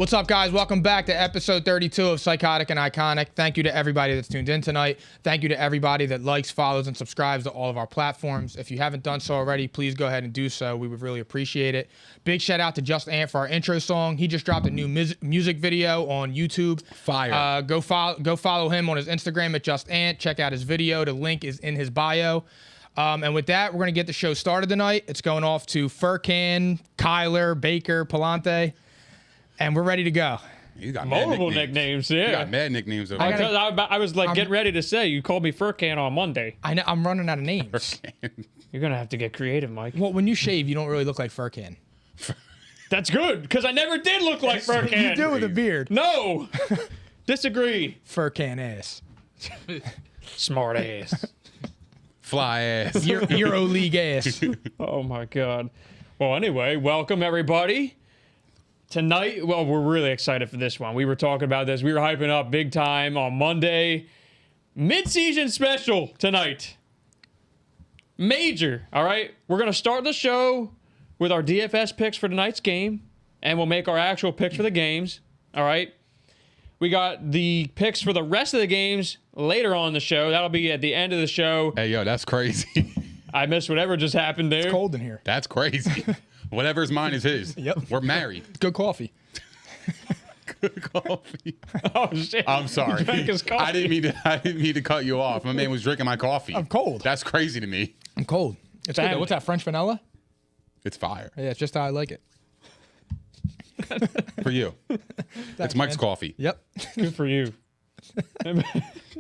What's up, guys? Welcome back to episode 32 of Psychotic and Iconic. Thank you to everybody that's tuned in tonight. Thank you to everybody that likes, follows, and subscribes to all of our platforms. If you haven't done so already, please go ahead and do so. We would really appreciate it. Big shout out to Just Ant for our intro song. He just dropped a new music video on YouTube. Fire. Go follow him on his Instagram at Just Ant. Check out his video. The link is in his bio. And with that, we're going to get the show started tonight. It's going off to Furkan, Kyler, Baker, Palante. And we're ready to go. You got multiple nicknames. Yeah. You got mad nicknames over there. I was like getting ready to say, you called me Furkan on Monday. I know, I'm running out of names. Furkan. You're going to have to get creative, Mike. Well, when you shave, you don't really look like Furkan. That's good, because I never did look like Furkan. You do with a beard. No. Disagree. Furkan ass. Smart ass. Fly ass. Euro League ass. Oh, my God. Well, anyway, welcome, everybody. Tonight, well, we're really excited for this one. We were talking about this. We were hyping up big time on Monday. Midseason Special tonight. Major, all right? We're going to start the show with our DFS picks for tonight's game, and we'll make our actual picks for the games, all right? We got the picks for the rest of the games later on in the show. That'll be at the end of the show. Hey, yo, that's crazy. I missed whatever just happened there. It's cold in here. That's crazy. Whatever's mine is his. Yep. We're married. Good coffee. Good coffee. Oh, shit. I'm sorry. Drank his coffee. I didn't mean to cut you off. My man was drinking my coffee. I'm cold. That's crazy to me. I'm cold. It's good, though. What's that, French vanilla? It's fire. Yeah, it's just how I like it. For you. It's Mike's coffee. Yep. Good for you.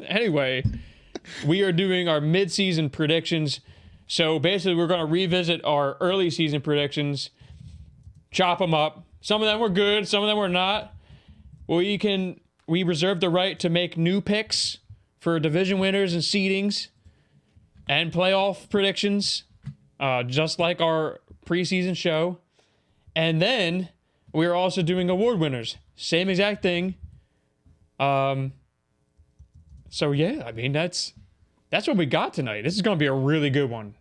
Anyway, we are doing our mid-season predictions. So basically, we're going to revisit our early season predictions, chop them up. Some of them were good, some of them were not. We reserve the right to make new picks for division winners and seedings and playoff predictions, just like our preseason show. And then we're also doing award winners. Same exact thing. So yeah, I mean, that's what we got tonight. This is going to be a really good one.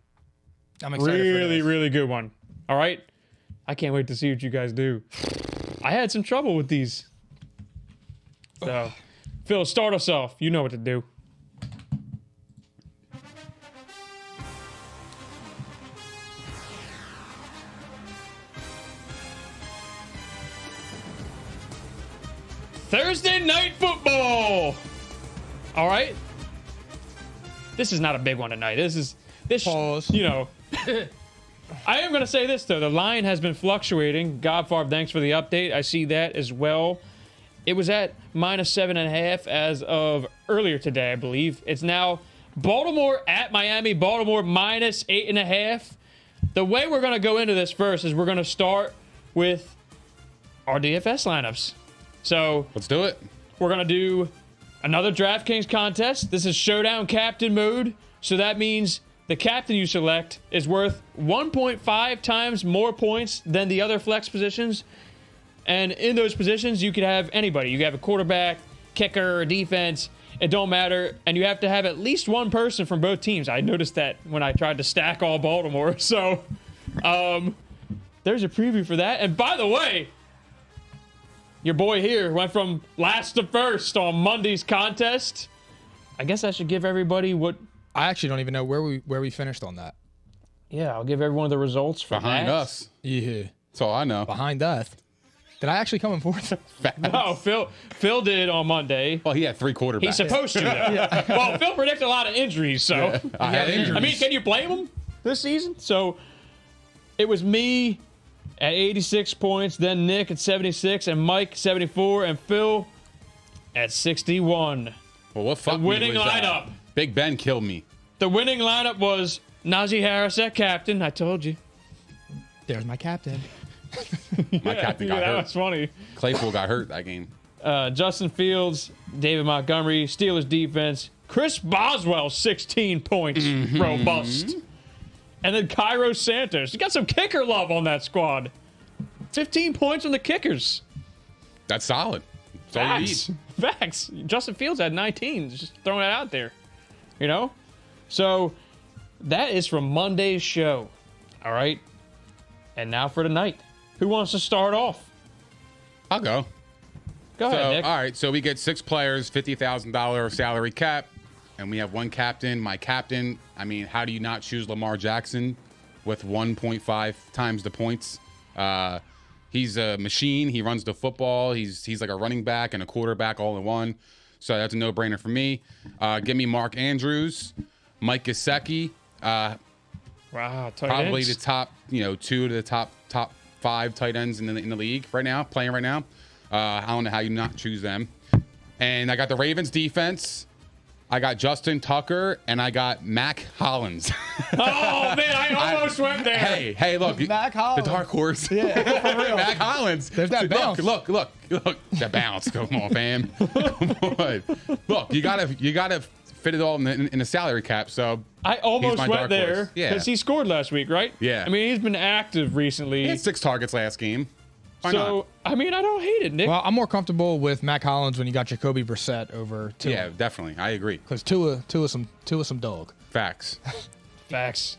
I'm excited for this. Really good one. All right? I can't wait to see what you guys do. I had some trouble with these. So, Phil, start us off. You know what to do. Thursday Night Football. All right? This is not a big one tonight. This Pause. You know, I am going to say this, though. The line has been fluctuating. Godfarb, thanks for the update. I see that as well. It was at -7.5 as of earlier today, I believe. It's now Baltimore at Miami. Baltimore -8.5. The way we're going to go into this first is we're going to start with our DFS lineups. So Let's do it. we're going to do another DraftKings contest. This is Showdown Captain mode. So that means the captain you select is worth 1.5 times more points than the other flex positions. And in those positions, you could have anybody. You could have a quarterback, kicker, defense. It don't matter. And you have to have at least one person from both teams. I noticed that when I tried to stack all Baltimore. So there's a preview for that. And by the way, your boy here went from last to first on Monday's contest. I guess I should give everybody what... I actually don't even know where we finished on that. Yeah, I'll give everyone the results for Behind that. us. Yeah. That's all I know. Behind us. Did I actually come in fourth? No, Phil did on Monday. Well, he had 3 quarterbacks. He's supposed to, though. Well, Phil predicted a lot of injuries, so... Yeah, I had injuries. I mean, can you blame him this season? So, it was me at 86 points, then Nick at 76, and Mike 74, and Phil at 61. Well, what fucked The winning me was, lineup. Big Ben killed me. The winning lineup was Najee Harris at captain. I told you. There's my captain. My captain got that hurt. was funny. Claypool got hurt that game. Justin Fields, David Montgomery, Steelers defense, Chris Boswell, 16 points, robust. And then Cairo Santos. You got some kicker love on that squad. 15 points on the kickers. That's solid. That's all you Facts. need. Facts. Justin Fields had 19. Just throwing it out there. You know? So, that is from Monday's show. All right? And now for tonight. Who wants to start off? I'll go. Go ahead, Nick. All right, so we get 6 players, $50,000 salary cap, and we have 1 captain. My captain, I mean, how do you not choose Lamar Jackson with 1.5 times the points? He's a machine. He runs the football. He's like a running back and a quarterback all in one. So that's a no-brainer for me. Give me Mark Andrews, Mike Gesicki. Wow, tight Probably ends. the top, 2 to the top 5 tight ends in the league right now, playing right now. I don't know how you not choose them. And I got the Ravens defense. I got Justin Tucker, and I got Mac Hollins. Oh, man, I almost went there. Hey, look. Mac Hollins. The dark horse. Yeah, for real. Mac Hollins. There's that bounce. Look. That bounce. Come on, fam. Come on. Look, you gotta fit it all in the salary cap. So I almost my went dark there horse. Yeah. because he scored last week, right? Yeah. I mean, he's been active recently. He had 6 targets last game. Why so, not? I mean, I don't hate it, Nick. Well, I'm more comfortable with Mac Hollins when you got Jacoby Brissett over Tua. Yeah, definitely. I agree. Because Tua some dog. Facts. Facts.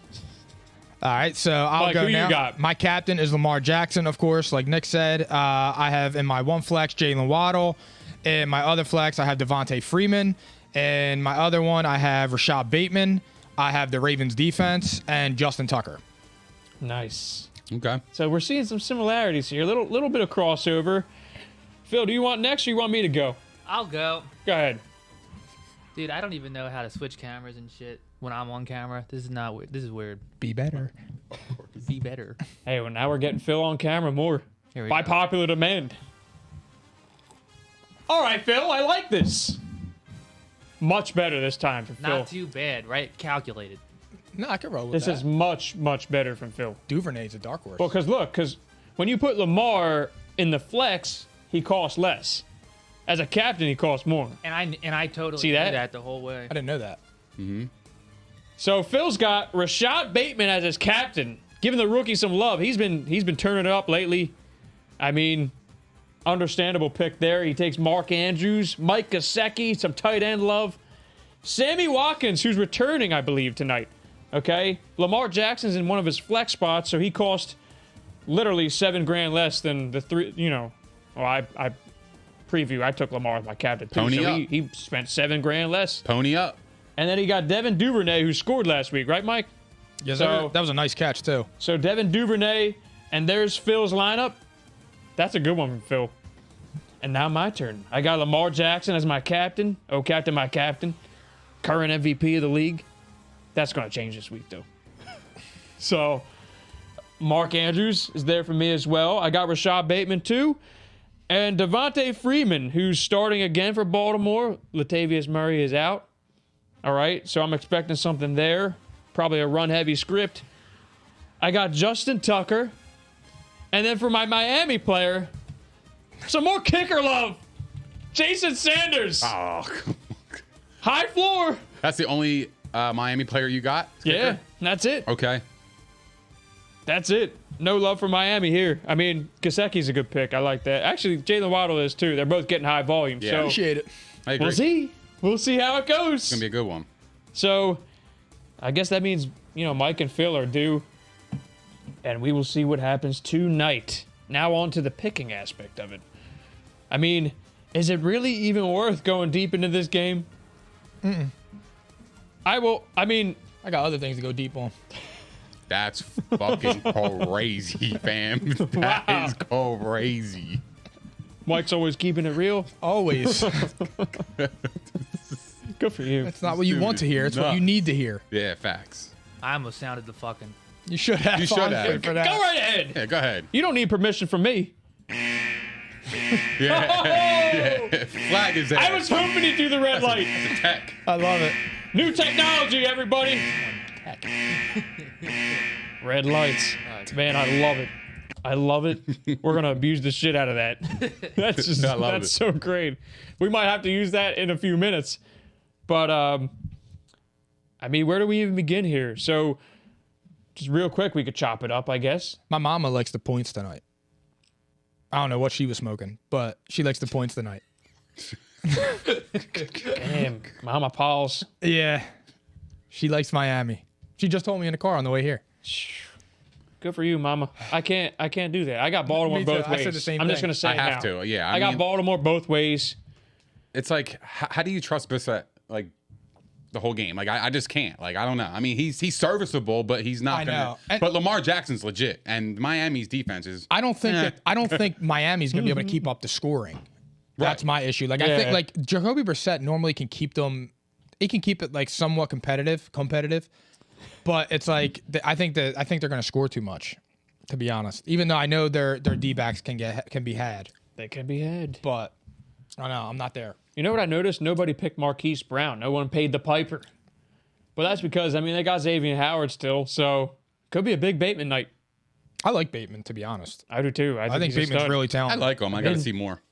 All right, so I'll Mike, go who you now. got? My captain is Lamar Jackson, of course, like Nick said. I have in my one flex Jalen Waddle. In my other flex, I have Devontae Freeman. In my other one, I have Rashad Bateman. I have the Ravens defense and Justin Tucker. Nice. Okay. So we're seeing some similarities here. A little bit of crossover. Phil, do you want next or you want me to go? I'll go. Go ahead. Dude, I don't even know how to switch cameras and shit when I'm on camera. This is not weird. This is weird. Be better. Be better. Hey, well, now we're getting Phil on camera more. Here we By go. popular demand. All right, Phil, I like this. Much better this time for Phil. Not too bad, right? Calculated. No, I can roll with This that. is much, much better from Phil. Duvernay's a dark horse. Well, because when you put Lamar in the flex, he costs less. As a captain, he costs more. And I totally See knew that? that the whole way. I didn't know that. So Phil's got Rashad Bateman as his captain, giving the rookie some love. He's been turning it up lately. I mean, understandable pick there. He takes Mark Andrews, Mike Gesicki, some tight end love. Sammy Watkins, who's returning, I believe, tonight. Okay? Lamar Jackson's in one of his flex spots, so he cost literally $7,000 less than the 3, Well, I took Lamar as my captain too. Pony so up. he spent $7,000 less. Pony up. And then he got Devin Duvernay, who scored last week, right, Mike? Yes, So- that was a nice catch, too. So Devin Duvernay, and there's Phil's lineup. That's a good one from Phil. And now my turn. I got Lamar Jackson as my captain. Oh, captain, my captain. Current MVP of the league. That's going to change this week, though. So Mark Andrews is there for me as well. I got Rashad Bateman, too. And Devontae Freeman, who's starting again for Baltimore. Latavius Murray is out. All right, so I'm expecting something there. Probably a run-heavy script. I got Justin Tucker. And then for my Miami player, some more kicker love. Jason Sanders. Oh, High floor. that's the only Miami player you got? Yeah, that's it. Okay. That's it. No love for Miami here. I mean, Gesicki's a good pick. I like that. Actually, Jalen Waddle is too. They're both getting high volume. Yeah. So Appreciate it. I agree. we'll see. We'll see how it goes. It's going to be a good one. So I guess that means, Mike and Phil are due. And we will see what happens tonight. Now on to the picking aspect of it. I mean, is it really even worth going deep into this game? I I got other things to go deep on. That's fucking crazy, fam. That Wow. is crazy. Mike's always keeping it real. Always. Good for you. It's not what you want to hear. It's what you need to hear. Yeah, facts. I almost sounded the fucking. You should have. You should honestly, have. for Go that. right ahead. Yeah, go ahead. You don't need permission from me. Yeah. Flag is there. I was hoping to do the red light. Tech. I love it. New technology, everybody. Red lights. Man, I love it. I love it. We're going to abuse the shit out of that. That's just, I love that's it. so great. We might have to use that in a few minutes. But, I mean, where do we even begin here? So, just real quick, we could chop it up, I guess. My mama likes the points tonight. I don't know what she was smoking, but she likes the points tonight. Damn, Mama Paul's. Yeah. She likes Miami. She just told me in the car on the way here. Good for you, Mama. I can't do that. I got Baltimore Me too. both I ways. said the same I'm just thing. gonna say I it have now. to. Yeah, I got mean, Baltimore both ways. It's like, how do you trust Brissett like the whole game? Like, I just can't. Like, I don't know. I mean, he's serviceable, but he's not I gonna. know. And- but Lamar Jackson's legit, and Miami's defense is. I don't think Miami's gonna be able to keep up the scoring. That's my issue. Like I Yeah. think like Jacoby Brissett normally can keep them. He can keep it like somewhat competitive, but it's like I think they're gonna score too much. To be honest, even though I know their D-backs can be had, They can be had. but I don't know. I'm not there. You know what I noticed? Nobody picked Marquise Brown. No one paid the piper. But that's because, I mean, they got Xavier Howard still, so could be a big Bateman night. I like Bateman, to be honest. I do too. I think he's a Bateman's stud. really I talented. like him. I got to see more.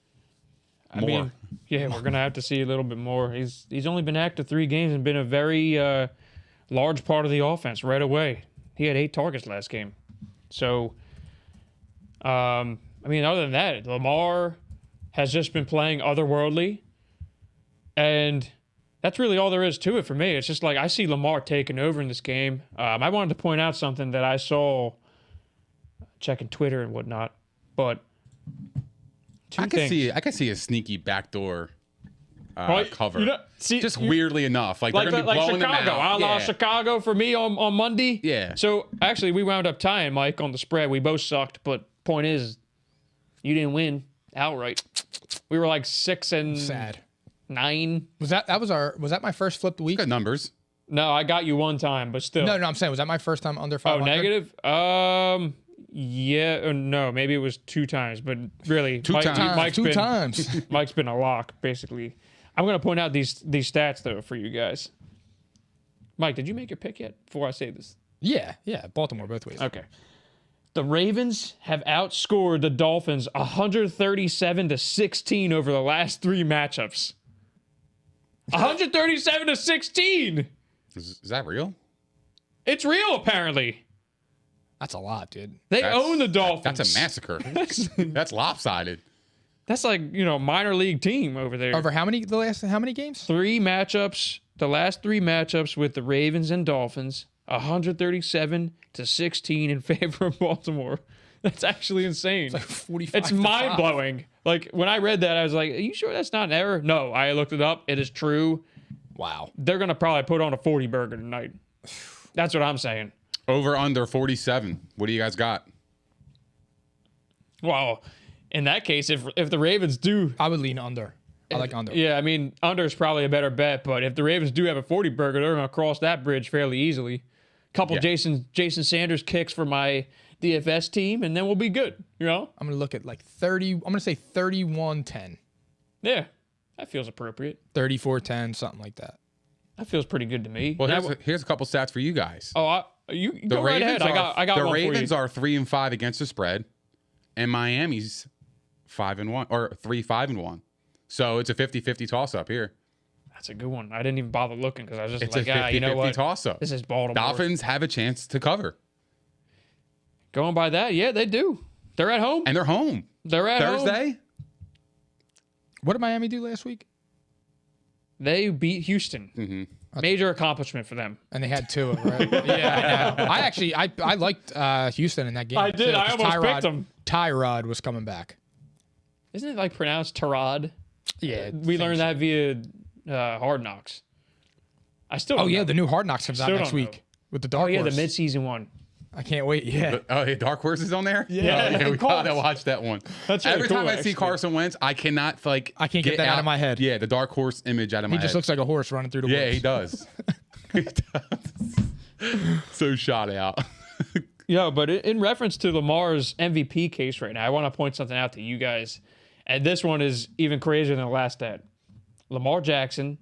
I mean, yeah, we're gonna have to see a little bit more. He's only been active 3 games and been a very large part of the offense right away. He had 8 targets last game. So, I mean, other than that, Lamar has just been playing otherworldly, and that's really all there is to it for me. It's just like I see Lamar taking over in this game. I wanted to point out something that I saw checking Twitter and whatnot, but two I can things. see a sneaky backdoor Right? cover. You know, see, Just weirdly enough, like they're like, gonna be like blowing Chicago. them out. I Yeah. lost Chicago for me on Monday. Yeah. So actually, we wound up tying, Mike, on the spread. We both sucked, but point is, you didn't win outright. We were like 6 and Sad. 9. Was that my first flip of the week? Good numbers. No, I got you one time, but still. No, I'm saying, was that my first time under 500? Oh, negative? Yeah, or no, maybe it was 2 times, but really, Two times. Two times. Mike's been a lock, basically. I'm gonna point out these stats though for you guys. Mike, did you make your pick yet? Before I say this. Yeah, Baltimore both ways. Okay. The Ravens have outscored the Dolphins 137-16 over the last 3 matchups. 137-16. Is that real? It's real, apparently. That's a lot, dude. They own the Dolphins. That's a massacre. That's lopsided. That's like, minor league team over there. Over how many games? 3 matchups, the last 3 matchups with the Ravens and Dolphins, 137-16 in favor of Baltimore. That's actually insane. Like 45. It's mind blowing. Like when I read that, I was like, "Are you sure that's not an error?" No, I looked it up. It is true. Wow. They're gonna probably put on a 40 burger tonight. That's what I'm saying. Over under 47. What do you guys got? Well, in that case, if the Ravens do, I would lean under. I like under. yeah, I mean, under is probably a better bet. But if the Ravens do have a 40 burger, they're gonna cross that bridge fairly easily. Couple Yeah. Jason Sanders kicks for my DFS team, and then we'll be good. I'm going to look at like 30. I'm going to say 31-10. Yeah, that feels appropriate. 34-10, something like that. That feels pretty good to me. Well, Now- here's a couple stats for you guys. you go right ahead. I got the one Ravens for you. are 3-5 against the spread, and Miami's 5-1 or 3-5-1. So it's a 50-50 toss up here. That's a good one. I didn't even bother looking because I was just It's like, a 50-50 you know what? toss up. This is Baltimore. Dolphins have a chance to cover, Going by that, yeah, they do. They're at home. and they're home They're at home. Thursday. What did Miami do last week? They beat Houston. Mm-hmm. Major accomplishment for them. And they had 2 of them, right? Yeah, I know. I liked Houston in that game. I did. too, I 'cause almost picked them. Tyrod was coming back. Isn't it like pronounced Tarad? Yeah. We learned that via Hard Knocks. I still. Oh, don't yeah, know. the new Hard Knocks comes out Still next don't week know. with the Oh Dark yeah, the Horse. midseason one. I can't wait. Yeah. Oh, yeah, Dark Horse is on there. Yeah, we of course. gotta watch that one. That's really Every cool, time I see actually. Carson Wentz, I cannot I can't get that out of my head. Yeah, the Dark Horse image out of my He head. just looks like a horse running through the Yeah, woods. he does. He does. So shot out. Yeah, but in reference to Lamar's MVP case right now, I want to point something out to you guys. And this one is even crazier than the last stat. Lamar Jackson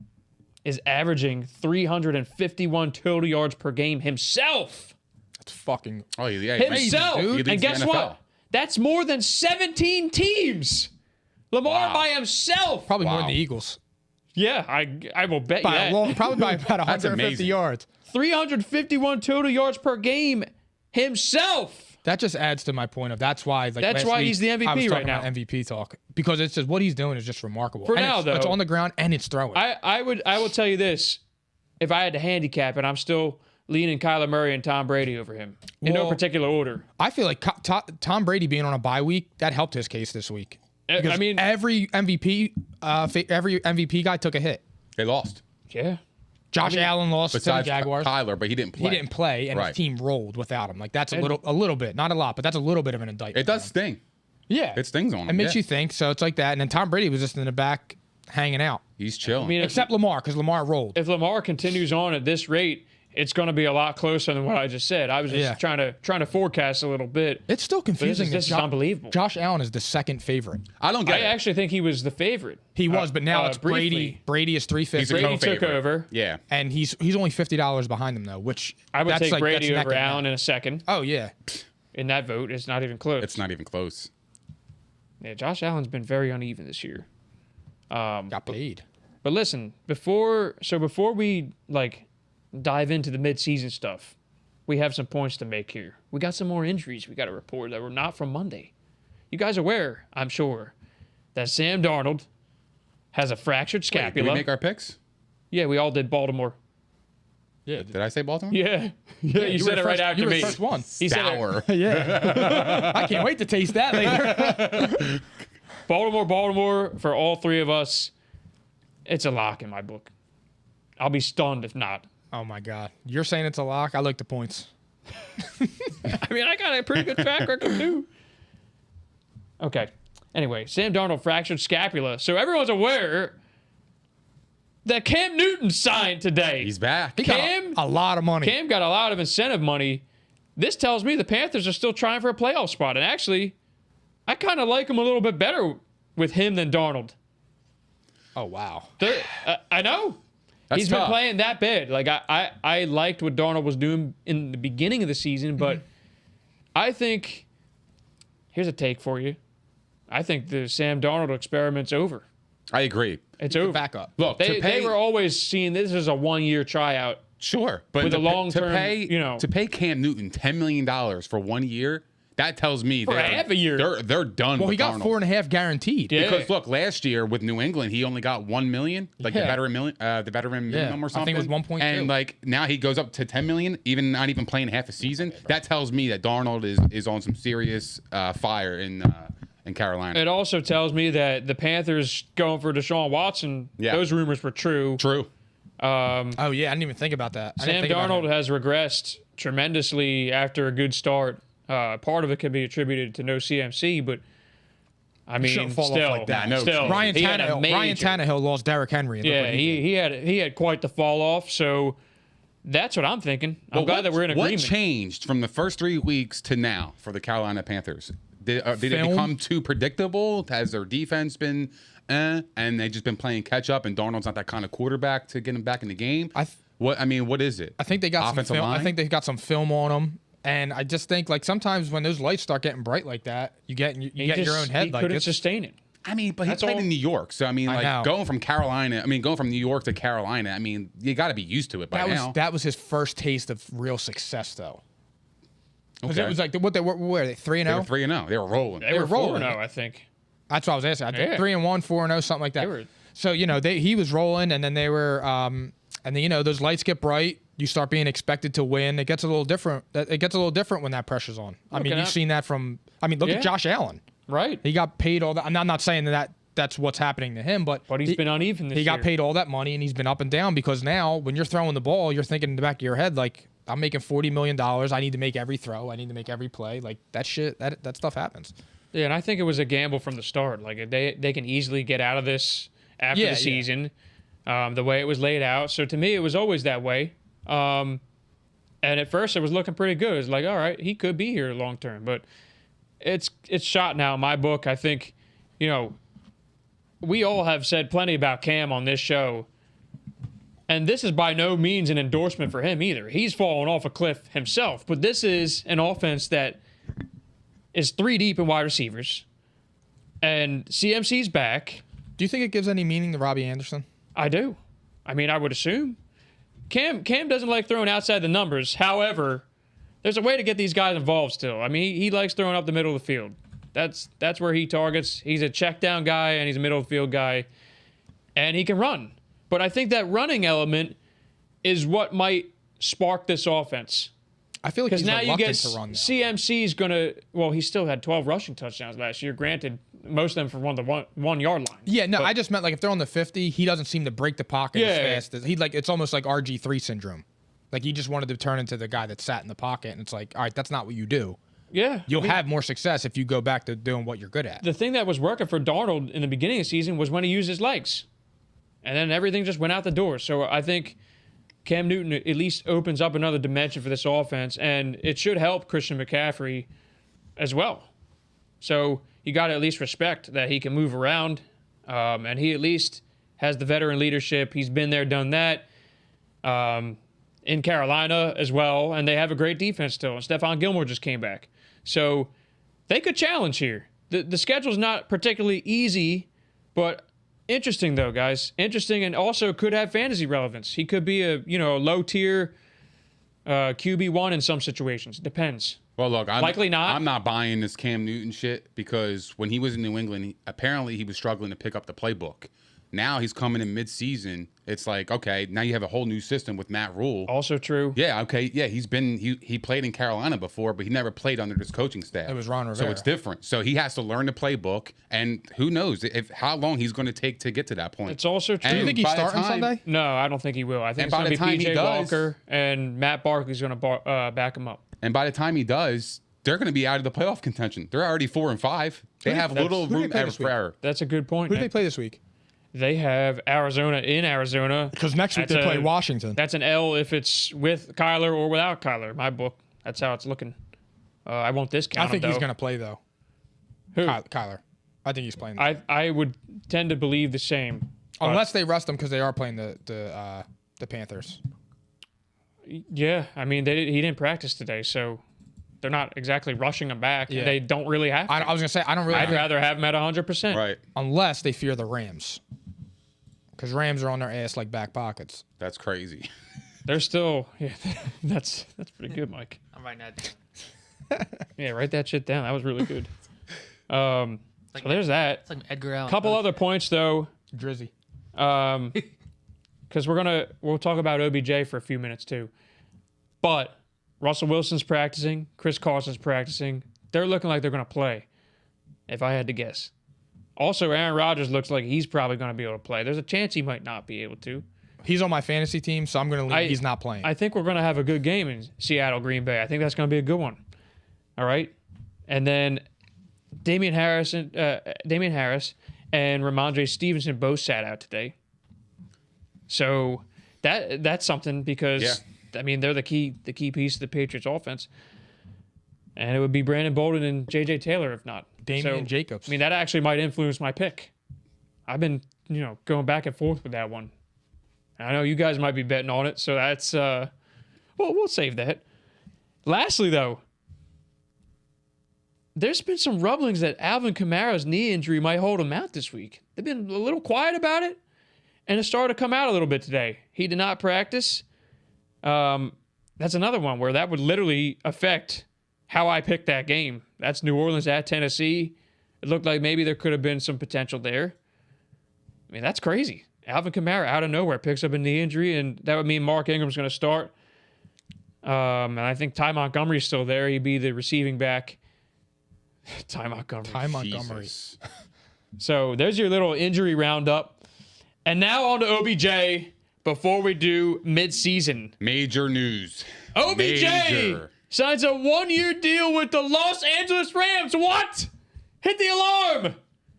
is averaging 351 total yards per game himself. It's fucking. Oh, yeah, Himself. He leads And guess the NFL. what? That's more than 17 teams. Lamar Wow. by himself. Probably more Wow. than the Eagles. Yeah, I will bet you By that. probably by about 150 amazing. yards. 351 total yards per game himself. That just adds to my point of that's why. Like, That's last why week, he's the MVP I was right talking now. about MVP talk because it's just what he's doing is just remarkable. For And now, it's though, on the ground and it's throwing. I will tell you this. If I had to handicap it, I'm still leaning Kyler Murray and Tom Brady over him in no particular order. I feel like Tom Brady being on a bye week, that helped his case this week. Because I mean, every MVP guy took a hit. They lost. Yeah. Josh Allen lost to the Besides Jaguars. Kyler, but he didn't play. He didn't play, and Right. his team rolled without him. Like that's a little bit, not a lot, but that's a little bit of an indictment. It does sting. Yeah, It stings on him. It makes yeah. you think. So it's like that. And then Tom Brady was just in the back hanging out, He's chilling. I mean, except Lamar, because Lamar rolled. if Lamar continues on at this rate, it's going to be a lot closer than what I just said. I was just trying to forecast a little bit. It's still confusing. This is that unbelievable. Josh Allen is the second favorite. I don't get I it. actually think he was the favorite. He was, but now it's Brady. briefly. Brady is 350. He's a Brady took co-favorite. over. Yeah. And he's only $50 behind him though, which I would that's take like, Brady that's neck over and neck. Allen in a second. Oh yeah, In that vote, it's not even close. It's not even close. Yeah, Josh Allen's been very uneven this year. got paid. But listen, before we dive into the midseason stuff, we have some points to make here. We got some more injuries we got to report that were not from Monday. You guys are aware, I'm sure, that Sam Darnold has a fractured Wait, scapula. did we make our picks? Yeah, we all did Baltimore. Yeah, Did I say Baltimore? Yeah, you said it right after you were me. the first one. He said it. Sour. Yeah, I can't wait to taste that later. Baltimore for all three of us. It's a lock in my book. I'll be stunned if not. Oh my God, you're saying it's a lock? I like the points. I mean, I got a pretty good track record too. Okay. Anyway, Sam Darnold fractured scapula. So everyone's aware that Cam Newton signed today. He's back. He got a lot of money. Cam got a lot of incentive money. This tells me the Panthers are still trying for a playoff spot. And actually, I kind of like him a little bit better with him than Darnold. Oh wow. I know. That's He's tough. been playing that bad. Like I liked what Darnold was doing in the beginning of the season, but I think here's a take for you. I think the Sam Darnold experiment's over. I agree. It's The over. backup. Look, They were always seeing this as a 1-year tryout. sure, but with a long-term, to pay, you know. to pay Cam Newton $10 million for 1 year, that tells me For half a year. they're done. Well, with he got Darnold. 4.5 guaranteed. Yeah. Because look, last year with New England, he only got $1 million, like Yeah. the veteran minimum or I something. think it was 1.2. And like now he goes up to $10 million, even not even playing half a season. That tells me that Darnold is on some serious fire in Carolina. It also tells me that the Panthers going for Deshaun Watson, Yeah. those rumors were true. True. Oh yeah, I didn't even think about that. I didn't Sam think about Darnold him. has regressed tremendously after a good start. Part of it could be attributed to no CMC, but I mean, shouldn't fall off still, like that. Yeah, no, still, Ryan he had a Tannehill. major- Ryan Tannehill lost Derrick Henry. And look Yeah, what he did. he had quite the fall off. So that's what I'm thinking. I'm glad that we're in agreement. What changed from the first 3 weeks to now for the Carolina Panthers? Did it Film? become too predictable? Has their defense been and they just been playing catch up? And Darnold's not that kind of quarterback to get him back in the game. What is it? I think they got some Offensive film. line? I think they got some film on him. And I just think like sometimes when those lights start getting bright like that, you get in your own head. He Like couldn't it's sustain it. I mean, but he That's played all. in New York, so I mean, I know. going from New York to Carolina. I mean, you got to be used to it by now. that was his first taste of real success though. Because Okay. it was like what they were they 3-0? They were 3-0. They were rolling. They were rolling. 4-0, I think. That's what I was asking. I think Yeah. 3-1, 4-0, something like that. They were- So he was rolling, and then they were, and then those lights get bright. You start being expected to win. It gets a little different. It gets a little different when that pressure's on. I mean, Looking you've at- seen that from. I mean, look Yeah. at Josh Allen. Right. He got paid all that. I'm not saying that's what's happening to him, but But he's been uneven this he year. got paid all that money, and he's been up and down because now when you're throwing the ball, you're thinking in the back of your head like, I'm making $40 million. I need to make every throw. I need to make every play. Like that shit. That stuff happens. Yeah, and I think it was a gamble from the start. Like they can easily get out of this after Yeah, the yeah. season, the way it was laid out. So to me, it was always that way. And at first, it was looking pretty good. It was like, all right, he could be here long term, but it's shot now in my book. I think, we all have said plenty about Cam on this show, and this is by no means an endorsement for him either. He's fallen off a cliff himself, but this is an offense that is 3 deep in wide receivers, and CMC's back. Do you think it gives any meaning to Robbie Anderson? I do. I mean, I would assume. Cam doesn't like throwing outside the numbers. However, there's a way to get these guys involved still. I mean, he likes throwing up the middle of the field. That's where he targets. He's a check down guy, and he's a middle of the field guy, and he can run. But I think that running element is what might spark this offense? I feel like Because he's now you reluctant get to run now. CMC's going to, well, he still had 12 rushing touchdowns last year. Granted, most of them from the 1 yard line. Yeah, no, But I just meant like if they're on the 50, he doesn't seem to break the pocket as Yeah. fast as it's almost like RG3 syndrome. Like he just wanted to turn into the guy that sat in the pocket, and it's like, all right, that's not what you do. yeah. You'll have more success if you go back to doing what you're good at. The thing that was working for Darnold in the beginning of the season was when he used his legs. And then everything just went out the door. So I think Cam Newton at least opens up another dimension for this offense, and it should help Christian McCaffrey as well. So you got to at least respect that he can move around, and he at least has the veteran leadership. He's been there, done that in Carolina as well, and they have a great defense still. And Stephon Gilmore just came back. So they could challenge here. The schedule's not particularly easy, but interesting though, guys. Interesting, and also could have fantasy relevance. He could be a low tier QB1 in some situations. Depends. Well, look, Likely not. I'm not buying this Cam Newton shit because when he was in New England, apparently he was struggling to pick up the playbook. Now he's coming in mid-season. It's like, okay, now you have a whole new system with Matt Rule. Also true. Yeah, okay, yeah, he played in Carolina before, but he never played under this coaching staff. It was Ron So Rivera. it's different. So he has to learn the playbook, and who knows how long he's going to take to get to that point. It's also true. Do you think he's by the starting time- Sunday? No, I don't think he will. I think And it's by going to the be time he PJ does- Walker, and Matt Barkley's going to back him up. And by the time he does, they're going to be out of the playoff contention. They're already 4-5. They have little who do they room play ever this week? for error. That's a good point. Who do they Nick. play this week? They have Arizona in Arizona. Because next week That's they play a- Washington. That's an L if it's with Kyler or without Kyler. My book. That's how it's looking. I won't discount I think him, he's though. going to play, though. Who? Kyler. I think he's playing. I would tend to believe the same. but- Unless they rest him because they are playing the Panthers. Yeah, I mean, he didn't practice today, so they're not exactly rushing him back. Yeah. They don't really have to. I was going to say, I don't really I'd think- rather have him at 100%. Right. unless they fear the Rams. Because Rams are on their ass like back pockets. That's crazy. They're still, yeah, that's pretty good, Mike. I'm writing that down. Yeah, write that shit down. That was really good. So there's that. It's like Edgar Allan. Couple Poe. other points, though. Drizzy. Because we'll talk about OBJ for a few minutes too. But Russell Wilson's practicing, Chris Carson's practicing. They're looking like they're going to play, if I had to guess. Also, Aaron Rodgers looks like he's probably going to be able to play. There's a chance he might not be able to. He's on my fantasy team, so I'm going to leave. He's not playing. I think we're going to have a good game in Seattle, Green Bay. I think that's going to be a good one. All right. And then Damian Harris and Ramondre Stevenson both sat out today. So that's something because I mean they're the key piece of the Patriots offense. And it would be Brandon Bolden and JJ Taylor if not. Damian Jacobs. I mean that actually might influence my pick. I've been, going back and forth with that one. I know you guys might be betting on it, so that's we'll save that. Lastly though, there's been some rumblings that Alvin Kamara's knee injury might hold him out this week. They've been a little quiet about it, and it started to come out a little bit today. He did not practice. That's another one where that would literally affect how I picked that game. That's New Orleans at Tennessee. It looked like maybe there could have been some potential there. I mean, that's crazy. Alvin Kamara out of nowhere picks up a knee injury, and that would mean Mark Ingram's going to start. And I think Ty Montgomery's still there. He'd be the receiving back. Ty Montgomery. Jesus. So there's your little injury roundup. And now on to OBJ before we do midseason. Major news. OBJ Major. signs a 1-year deal with the Los Angeles Rams. What? Hit the alarm.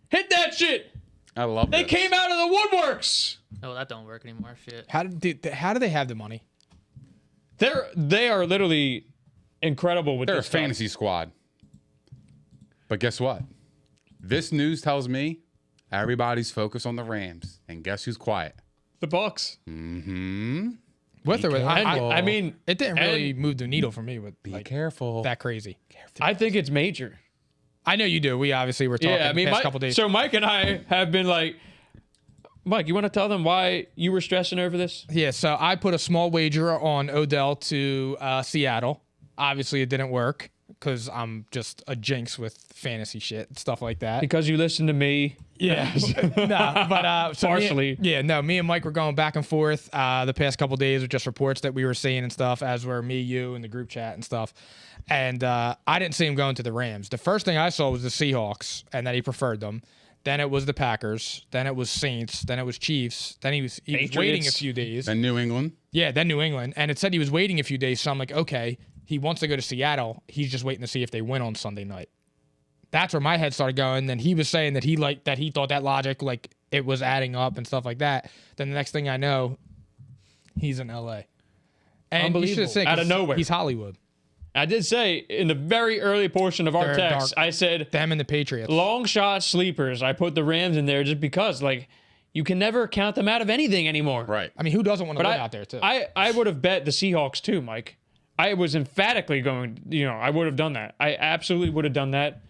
Hit that shit. I love They this. came out of the woodworks. Oh, that don't work anymore. Shit. How do they have the money? They are literally incredible with They're a this stuff. fantasy squad. But guess what? This news tells me everybody's focused on the Rams. And guess who's quiet? The Bucks. With or without? I mean, it didn't really move the needle for me with Be like careful. that crazy. I think it's major. I know you do. We obviously were talking the past couple days. So Mike and I have been like, Mike, you want to tell them why you were stressing over this? Yeah, so I put a small wager on Odell to Seattle. Obviously, it didn't work because I'm just a jinx with fantasy shit and stuff like that. Because you listen to me. Yeah, so Partially. Me and Mike were going back and forth the past couple days with just reports that we were seeing and stuff, as were me, you, and the group chat and stuff. And I didn't see him going to the Rams. The first thing I saw was the Seahawks, and that he preferred them. Then it was the Packers. Then it was Saints. Then it was Chiefs. Then he was waiting a few days. Then New England. Yeah, then New England. And it said he was waiting a few days. So I'm like, okay, he wants to go to Seattle. He's just waiting to see if they win on Sunday night. That's where my head started going. Then he was saying that he thought that logic, like it was adding up and stuff like that. Then the next thing I know, he's in LA. And Unbelievable. Out of nowhere. He's Hollywood. I did say in the very early portion of our text, I said them and the Patriots. Long shot sleepers. I put the Rams in there just because, like, you can never count them out of anything anymore. Right. I mean, who doesn't want to win out there too? I would have bet the Seahawks too, Mike. I was emphatically going. I would have done that. I absolutely would have done that.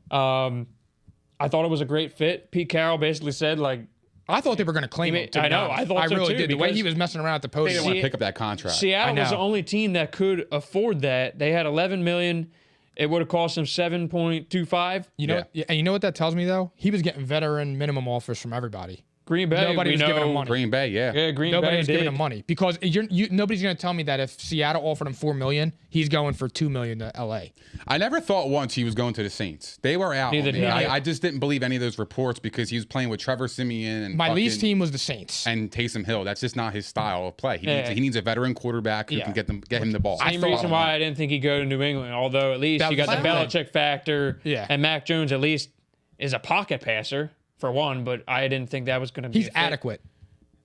I thought it was a great fit. Pete Carroll basically said, like, I thought they were going to claim him. I know. I thought so really too, did. The way he was messing around at the post. They didn't want to pick up that contract. Seattle was the only team that could afford that. They had $11 million. It would have cost them $7.25. And you know what that tells me though? He was getting veteran minimum offers from everybody. Green Bay. Nobody was giving him money. Green Bay, yeah. Nobody was giving him money because nobody's going to tell me that if Seattle offered him $4 million, he's going for $2 million to LA. I never thought once he was going to the Saints. They were out. Neither did I. I just didn't believe any of those reports because he was playing with Trevor Siemian and my least team was the Saints and Taysom Hill. That's just not his style of play. He needs a veteran quarterback who can get him the ball. Same reason why I didn't think he'd go to New England. Although at least you got the Belichick factor. Yeah. And Mac Jones at least is a pocket passer. For one, but I didn't think that was going to be. He's adequate.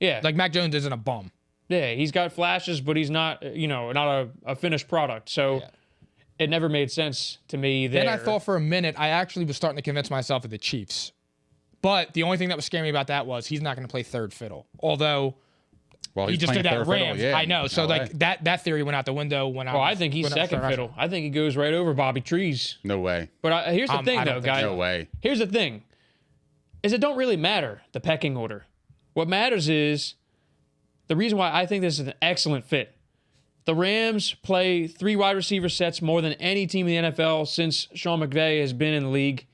Yeah, like Mac Jones isn't a bum. Yeah, he's got flashes, but he's not, not a finished product. So it never made sense to me. There. Then I thought for a minute, I actually was starting to convince myself of the Chiefs. But the only thing that was scaring me about that was he's not going to play third fiddle. Although, he just did that at Rams. I know. So like that theory went out the window when I think he's second fiddle. I think he goes right over Bobby Trees. No way. But here's the thing, though, guys. No way. Here's the thing. It don't really matter, the pecking order. What matters is the reason why I think this is an excellent fit. The Rams play 3 wide receiver sets more than any team in the NFL since Sean McVay has been in the league.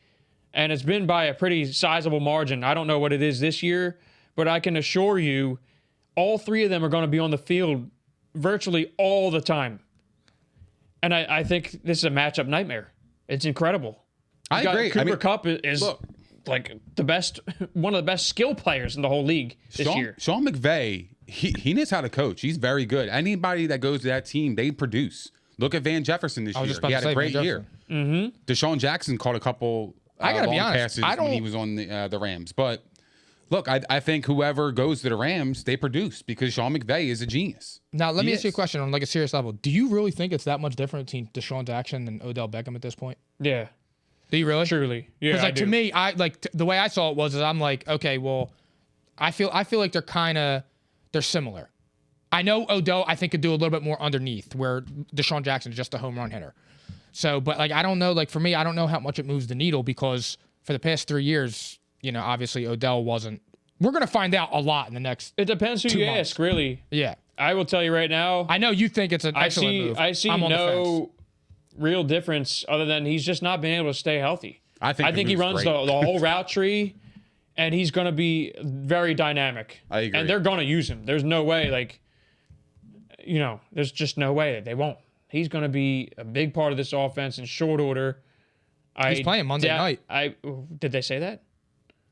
And it's been by a pretty sizable margin. I don't know what it is this year, but I can assure you all 3 of them are going to be on the field virtually all the time. And I think this is a matchup nightmare. It's incredible. I agree. Cooper Kupp is... like one of the best skill players in the whole league this year. Sean McVay, he knows how to coach. He's very good. Anybody that goes to that team, they produce. Look at Van Jefferson this year. He had a great year. Mm-hmm. Deshaun Jackson caught a couple long passes when he was on the Rams. But look, I think whoever goes to the Rams, they produce because Sean McVay is a genius. Now, let me ask you a question on like a serious level. Do you really think it's that much different between Deshaun Jackson and Odell Beckham at this point? Yeah. Do you really? Truly, yeah. Because to me, the way I saw it was, I'm like, okay, well, I feel like they're similar. I know Odell, I think, could do a little bit more underneath, where Deshaun Jackson is just a home run hitter. So, but like, I don't know, like for me, I don't know how much it moves the needle because for the past 3 years, obviously Odell wasn't. We're gonna find out a lot in the next. It depends who you ask, really. Yeah, I will tell you right now. I know you think it's an excellent move. I see no real difference other than he's just not been able to stay healthy. I think he runs the whole route tree, and he's going to be very dynamic. I agree. And they're going to use him. There's no way, there's just no way that they won't. He's going to be a big part of this offense in short order. He's playing Monday night. Did they say that?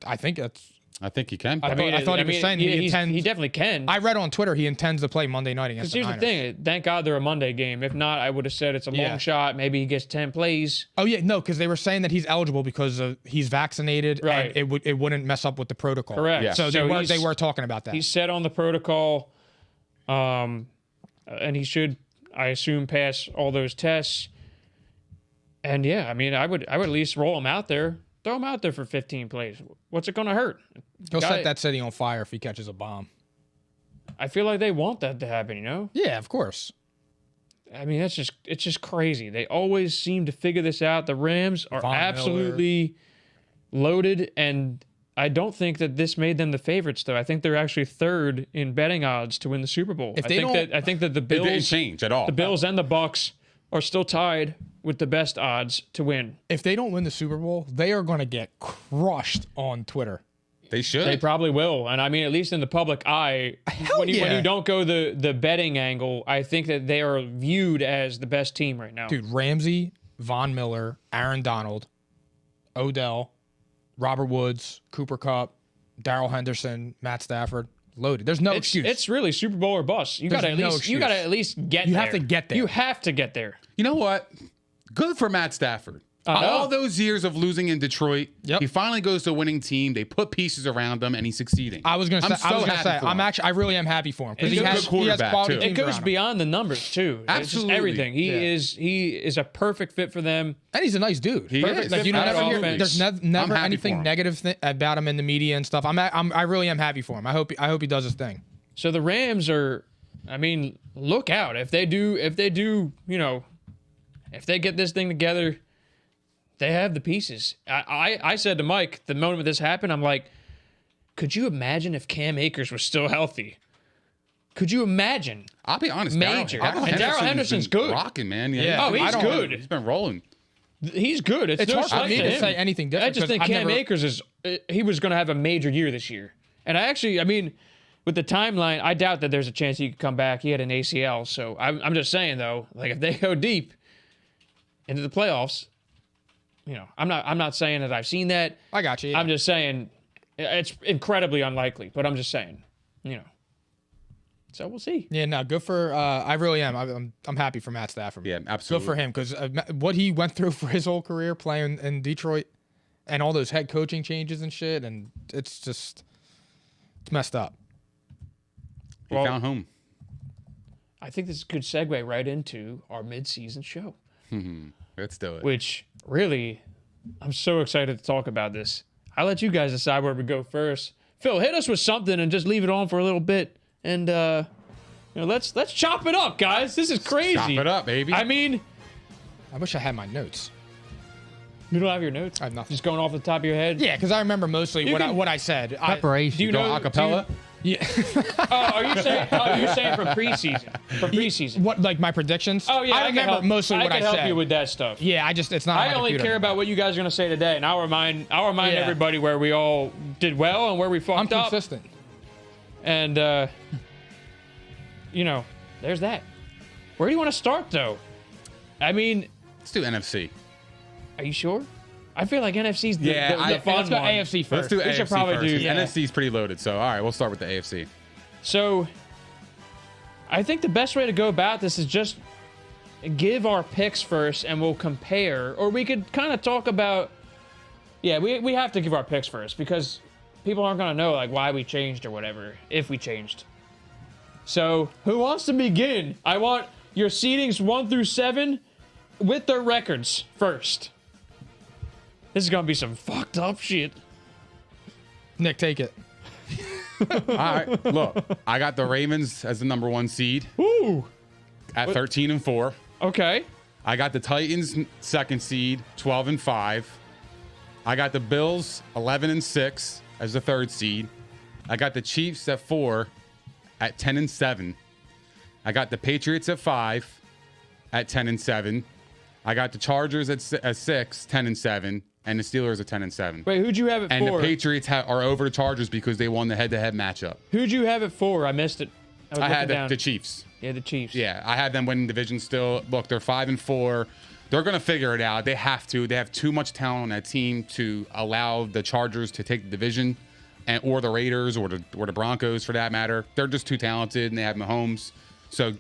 I think he can. I thought he was saying he intends. He definitely can. I read on Twitter he intends to play Monday night against the Niners. Here's the thing. Thank God they're a Monday game. If not, I would have said it's a long shot. Maybe he gets 10 plays. Oh, yeah. No, because they were saying that he's eligible because he's vaccinated and it wouldn't mess up with the protocol. Correct. Yeah. So they were talking about that. He's set on the protocol, and he should, I assume, pass all those tests. And, yeah, I mean, I would at least roll him out there. Throw him out there for 15 plays. What's it going to hurt? He'll set that city on fire if he catches a bomb. I feel like they want that to happen, Yeah, of course. I mean, it's just crazy. They always seem to figure this out. The Rams are absolutely loaded, and I don't think that this made them the favorites, though. I think they're actually third in betting odds to win the Super Bowl. I think that the Bills it didn't change at all. The Bills and the Bucks are still tied with the best odds to win. If they don't win the Super Bowl, they are going to get crushed on Twitter. They should. They probably will. And I mean, at least in the public eye, when you don't go the betting angle, I think that they are viewed as the best team right now. Dude, Ramsey, Von Miller, Aaron Donald, Odell, Robert Woods, Cooper Kupp, Darrell Henderson, Matt Stafford. Loaded. There's no excuse. It's really Super Bowl or bust. You got to at least get there. You have to get there. You have to get there. You know what? Good for Matt Stafford. All those years of losing in Detroit, he finally goes to a winning team. They put pieces around him, and he's succeeding. I was going to say, I really am happy for him because he has quality teams It goes around beyond the numbers too. Absolutely, it's just everything. He is a perfect fit for them, and he's a nice dude. He is. Like, you don't ever hear, there's never anything him. negative about him in the media and stuff. I really am happy for him. I hope he does his thing. So the Rams are, I mean, look out if they do, if they get this thing together. They have the pieces. I said to Mike the moment this happened, I'm like, could you imagine if Cam Akers was still healthy? Could you imagine? I'll be honest. Major. Darrell Henderson's good. Rocking, man. Yeah. Oh, he's good. He's been rolling. He's good. It's hard for me to say anything different. I just think Cam Akers he was going to have a major year this year. And I mean, with the timeline, I doubt that there's a chance he could come back. He had an ACL. So I'm just saying, though, like if they go deep into the playoffs, I'm not saying that I've seen that. I got you. Yeah. I'm just saying it's incredibly unlikely, but I'm just saying, So we'll see. Yeah, no, good for. I really am. I'm happy for Matt Stafford. Yeah, absolutely. Good for him because what he went through for his whole career playing in Detroit, and all those head coaching changes and shit, and it's messed up. He found home. I think this is a good segue right into our mid-season show. Let's do it. Which really, I'm so excited to talk about this. I'll let you guys decide where we go first. Phil, hit us with something and just leave it on for a little bit, and let's chop it up, guys. This is crazy. Chop it up, baby. I mean, I wish I had my notes. You don't have your notes? I have nothing. Just going off the top of your head? Yeah, because I remember mostly what I said. Preparation. Do you know acapella? Yeah. Are you saying from preseason? From preseason. What, like my predictions? Oh yeah, I remember mostly what I can help said. you with that stuff. Yeah, it's not. I only care about what you guys are gonna say today, and I'll remind everybody where we all did well and where we fucked up. I'm consistent. And there's that. Where do you want to start though? I mean, Let's do NFC. Are you sure? I feel like NFC's the fun let's go one. AFC first. Let's do We AFC should probably first. do- yeah. NFC's pretty loaded, so all right, we'll start with the AFC. So, I think the best way to go about this is just give our picks first, and we'll compare. Or we could kind of talk about. Yeah, we have to give our picks first because people aren't gonna know like why we changed or whatever if we changed. So, who wants to begin? I want your seedings 1 through 7 with their records first. This is gonna be some fucked up shit. Nick, take it. All right, look, I got the Ravens as the number 1 seed Ooh. at 13-4. Okay. I got the Titans 2nd seed, 12-5. I got the Bills 11-6 as the 3rd seed. I got the Chiefs at 4 at 10-7. I got the Patriots at 5 at 10-7. I got the Chargers at 6, 10-7, and the Steelers at 10-7. Wait, who'd you have it And for? the Patriots are over the Chargers because they won the head-to-head matchup. Who'd you have it for? I missed it. I had the Chiefs. Yeah, the Chiefs. Yeah, I had them winning division still. Look, they're 5-4. They're going to figure it out. They have to. They have too much talent on that team to allow the Chargers to take the division, or the Raiders, or the Broncos for that matter. They're just too talented, and they have Mahomes. So,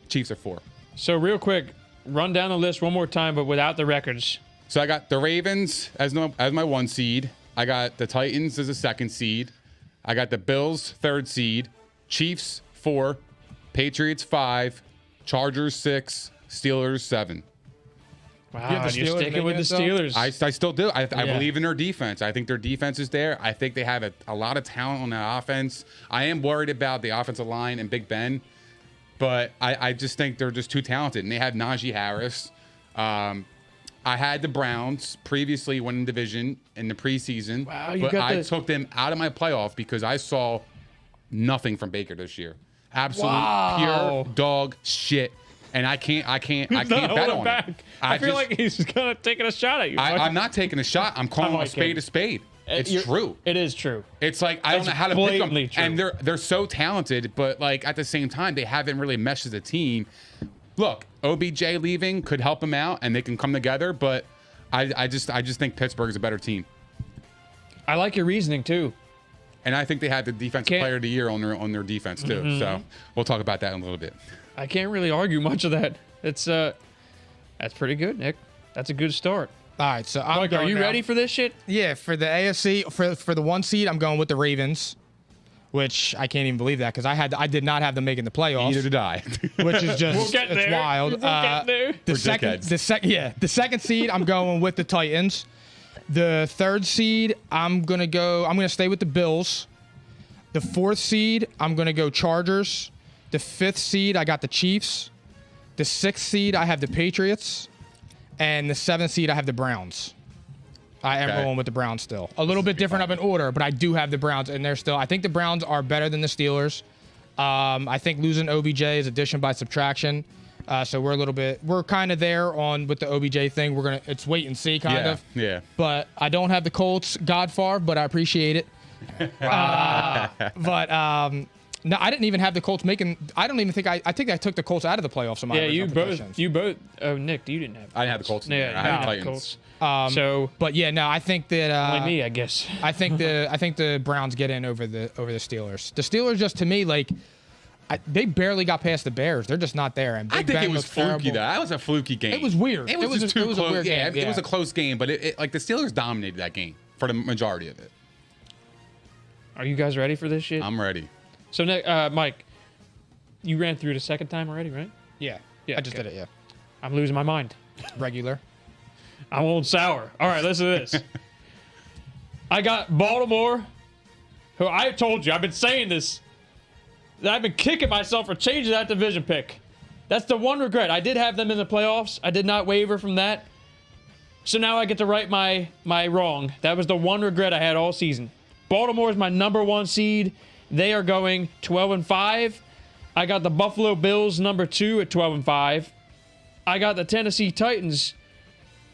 Chiefs are 4. So real quick, run down the list one more time, but without the records. So I got the Ravens as my 1 seed. I got the Titans as a 2nd seed. I got the Bills 3rd seed. Chiefs 4. Patriots 5. Chargers 6. Steelers 7. Wow, the you're Steelers sticking with the making it, Steelers. I still do. I Yeah. believe in their defense. I think their defense is there. I think they have a lot of talent on that offense. I am worried about the offensive line and Big Ben, but I just think they're just too talented. And they have Najee Harris. I had the Browns previously winning division in the preseason, but I took them out of my playoff because I saw nothing from Baker this year. Absolute pure dog shit. and I can't Not bet hold on back. it. I feel like he's gonna taking a shot at you. I'm not taking a shot. I'm calling a spade a spade. It's true. It is true. It's like I don't know how to pick them, blatantly true. and they're so talented, but like at the same time, they haven't really meshed as a team. Look, OBJ leaving could help them out, and they can come together. But I just think Pittsburgh is a better team, I like your reasoning too. and I think they had the defensive player of the year on their defense too. So we'll talk about that in a little bit. I can't really argue much of that. It's that's pretty good, Nick. That's a good start. All right, so I'm Mike, going are you now. ready for this shit? Yeah, for the AFC, for the 1 seed, I'm going with the Ravens, which I can't even believe that because I did not have them making the playoffs. Neither did I. Which is just We'll get it's there. wild. We'll get there. The dickheads. second seed, I'm going with the Titans. The 3rd seed, I'm gonna stay with the Bills. The 4th seed, I'm gonna go Chargers. The 5th seed, I got the Chiefs. The 6th seed, I have the Patriots. And the 7th seed, I have the Browns. I am going with the Browns still. A little bit different of an order, but I do have the Browns, and they're still. I think the Browns are better than the Steelers. I think losing OBJ is addition by subtraction. So we're kind of there on with the OBJ thing. It's wait and see kind of. Yeah. But I don't have the Colts Godfar, but I appreciate it. No, I didn't even have the Colts making. I don't even think I think I took the Colts out of the playoffs. In my Yeah, original you both. Oh, Nick, you didn't have. I didn't have the Colts. Yeah, I had the Titans. Colts. So But yeah, no, I think that only me, I guess. I think the Browns get in over the Steelers. The Steelers just to me like they barely got past the Bears. They're just not there. And Big I think Ben it was looks fluky. terrible. That was a fluky game. It was weird. It was just too close. a weird Yeah, game. it was a close game, but it like the Steelers dominated that game for the majority of it. Are you guys ready for this shit? I'm ready. So, Nick, Mike, you ran through the second time already, right? Yeah, Yeah, I just okay. did it. Yeah, I'm losing my mind. regular. I'm old sour. All right, listen to this. I got Baltimore, who I told you, I've been saying this. That I've been kicking myself for changing that division pick. That's the one regret. I did have them in the playoffs. I did not waver from that. So now I get to right my wrong. That was the one regret I had all season. Baltimore is my number 1 seed. They are going 12-5. I got the Buffalo Bills number 2 at 12-5. I got the Tennessee Titans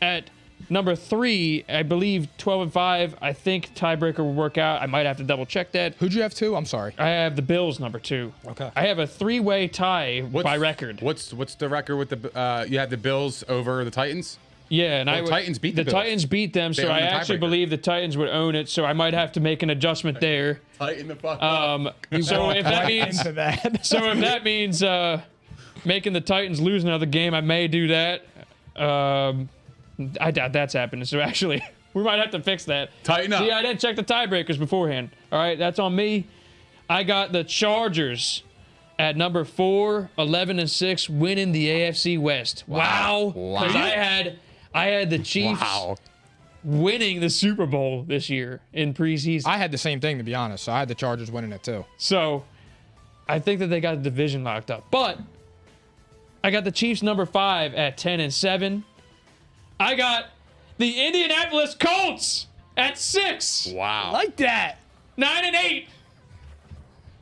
at number 3, I believe 12-5. I think tiebreaker will work out. I might have to double check that. Who'd you have 2? I'm sorry. I have the Bills number 2. Okay. I have a 3-way tie by record. What's the record with the? You have the Bills over the Titans. Yeah, and Titans beat the Bills. Titans beat them, They so own I the actually tiebreaker. believe the Titans would own it. So I might have to make an adjustment there. Tighten the fuck So if that means into that. So if that means making the Titans lose another game, I may do that. I doubt that's happening. So actually, we might have to fix that. Tighten up. See, I didn't check the tiebreakers beforehand. All right, that's on me. I got the Chargers at number 4, 11-6, winning the AFC West. Wow. 'Cause I had the Chiefs winning the Super Bowl this year in preseason. I had the same thing to be honest. So I had the Chargers winning it too. So I think that they got the division locked up. But I got the Chiefs number 5 at 10-7. I got the Indianapolis Colts at 6. Wow. Like that. 9-8.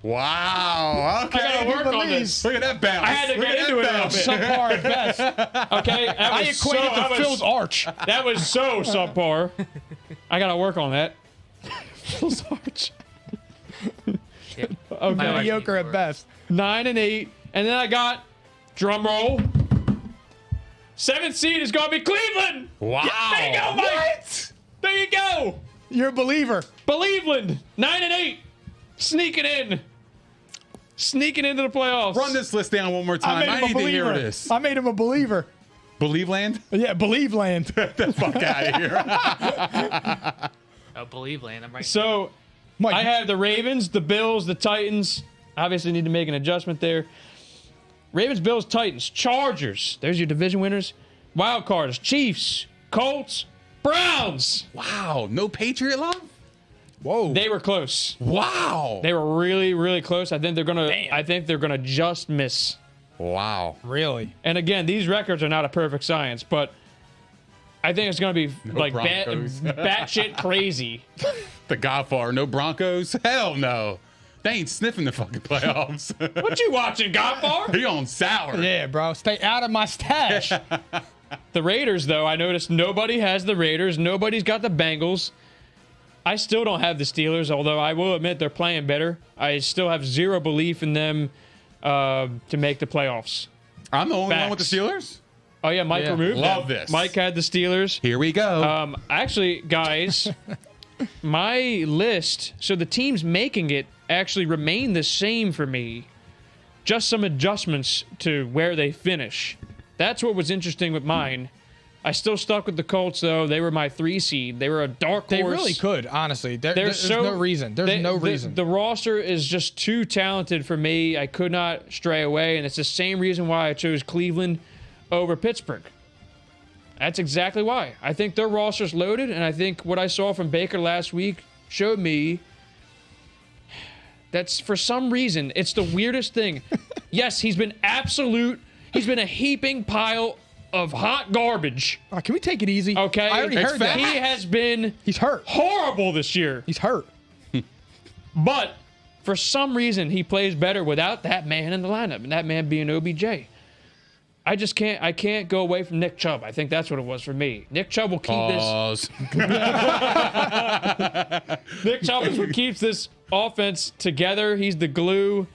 Wow. Okay. I gotta work on this. Look at that bounce. I had to get into it a little bit. Subpar at best. Okay, that I was equated that to was- Phil's arch. That was so subpar. I gotta work on that. Phil's arch. Okay. Mediocre at best. 9-8, and then I got drum roll. 7th seed is gonna be Cleveland. Wow. There you go, Mike. What? There you go. You're a believer. Believeland 9-8, sneaking into the playoffs. Run this list down one more time. I need to hear this. I made him a believer. Believe land? Yeah, believe land. Get the fuck out of here. Oh, believe land. I'm right. So Mike, I have the Ravens, the Bills, the Titans. Obviously, need to make an adjustment there. Ravens, Bills, Titans, Chargers. There's your division winners. Wild cards: Chiefs, Colts, Browns. Wow. No Patriot love? whoa. They were close. Wow. They were really, really close. I think they're gonna just miss. Wow. Really? And again, these records are not a perfect science, but I think it's gonna be like Broncos. batshit crazy. The Godfather. No Broncos? Hell no. They ain't sniffing the fucking playoffs. What you watching, Godfar? He on sour. Yeah, bro. Stay out of my stash. The Raiders, though, I noticed nobody has the Raiders. Nobody's got the Bengals. I still don't have the Steelers, although I will admit they're playing better. I still have zero belief in them to make the playoffs. I'm the only one with Facts. the Steelers? Oh, yeah, Mike removed Love them. this. Mike had the Steelers. Here we go. Actually, guys, my list, so the teams making it actually remain the same for me. Just some adjustments to where they finish. That's what was interesting with mine. I still stuck with the Colts, though. They were my 3 seed. They were a dark horse. They really could, honestly. There's no reason. There's no reason. The roster is just too talented for me. I could not stray away, and it's the same reason why I chose Cleveland over Pittsburgh. That's exactly why. I think their roster's loaded, and I think what I saw from Baker last week showed me that's, for some reason, it's the weirdest thing. Yes, he's been a heaping pile of hot garbage. Can we take it easy? Okay? I already heard that. He has been He's hurt. horrible this year. He's hurt. But for some reason, he plays better without that man in the lineup, and that man being OBJ. I can't go away from Nick Chubb. I think that's what it was for me. Nick Chubb will keep Pause. Nick Chubb is what keeps this offense together. He's the glue.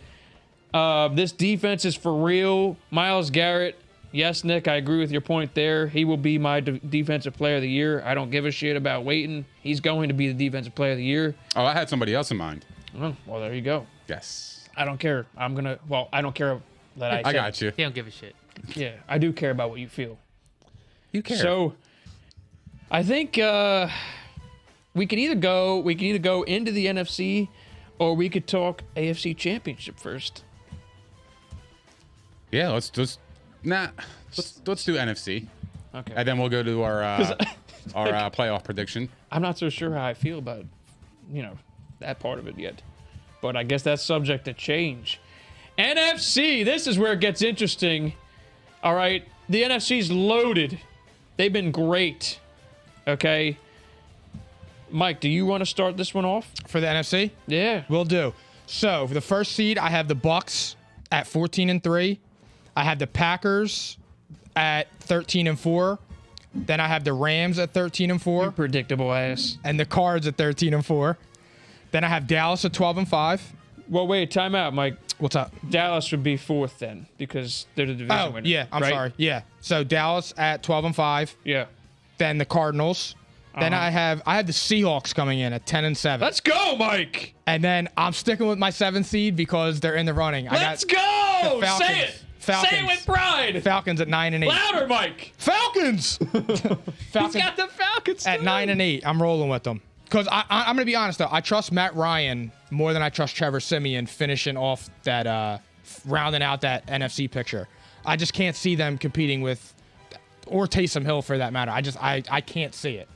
This defense is for real. Myles Garrett. Yes, Nick, I agree with your point there. He will be my defensive player of the year. I don't give a shit about waiting. He's going to be the defensive player of the year. Oh, I had somebody else in mind. Oh, well, there you go. Yes. I don't care. I don't care that I got you. He don't give a shit. Yeah, I do care about what you feel. You care. So, I think we could either go into the NFC, or we could talk AFC Championship first. Yeah, let's do NFC, Okay. and then we'll go to our playoff prediction. I'm not so sure how I feel about, that part of it yet, but I guess that's subject to change. NFC, this is where it gets interesting. All right, the NFC's loaded. They've been great. Okay. Mike, do you want to start this one off? For the NFC? Yeah. Will do. So, for the first seed, I have the Bucks at 14-3. I have the Packers at 13-4. Then I have the Rams at 13-4. Predictable ass. And the Cards at 13-4. Then I have Dallas at 12-5. Well, wait, time out, Mike. What's up? Dallas would be 4th then, because they're the division winner. Yeah, I'm right? sorry. Yeah. So Dallas at 12-5. Yeah. Then the Cardinals. Then I have the Seahawks coming in at 10-7. Let's go, Mike. And then I'm sticking with my 7th seed because they're in the running. Let's go. the Falcons. Say it. Falcons. Say it with pride. Falcons at 9-8. Louder, Mike. Falcons. He's got the Falcons at 9-8. I'm rolling with them. Because I'm going to be honest, though. I trust Matt Ryan more than I trust Trevor Siemian finishing off that, rounding out that NFC picture. I just can't see them competing with, or Taysom Hill for that matter. I can't see it.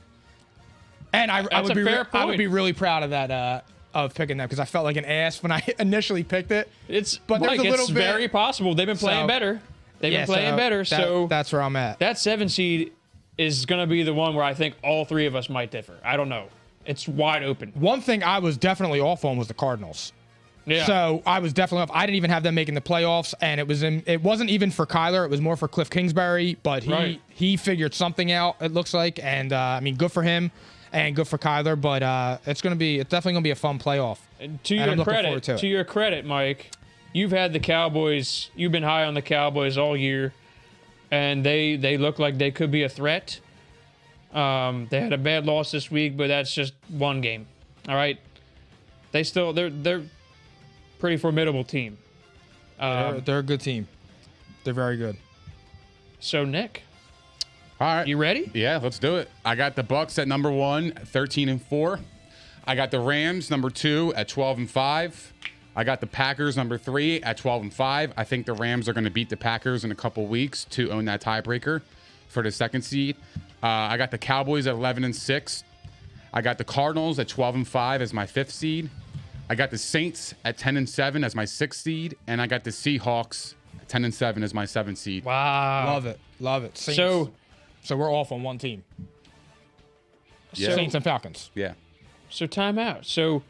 And I would be really proud of that, of picking them, because I felt like an ass when I initially picked it. But Mike, it's very possible. They've been playing better. They've been playing better. So that's where I'm at. That 7 seed is going to be the one where I think all 3 of us might differ. I don't know. It's wide open. One thing I was definitely off on was the Cardinals. Yeah. So I was definitely off. I didn't even have them making the playoffs, and it wasn't even for Kyler. It was more for Cliff Kingsbury, but he figured something out, it looks like, and I mean, good for him and good for Kyler, but it's definitely gonna be a fun playoff. And to your credit, Mike, you've had the Cowboys. You've been high on the Cowboys all year, and they look like they could be a threat. They had a bad loss this week, but that's just one game. All right, they're pretty formidable team. They're a good team. They're very good. So Nick, all right, you ready? Yeah, let's do it. I got the Bucks at number 1, 13-4. I got the Rams number 2 at 12-5. I got the Packers number 3 at 12-5. I think the Rams are going to beat the Packers in a couple weeks to own that tiebreaker for the 2nd seed. I got the Cowboys at 11-6. I got the Cardinals at 12-5 as my 5th seed. I got the Saints at 10-7 as my 6th seed, and I got the Seahawks at 10-7 as my 7th seed. Wow, love it. Saints. So we're off on one team. Yeah. Saints and Falcons. Yeah. So time out. So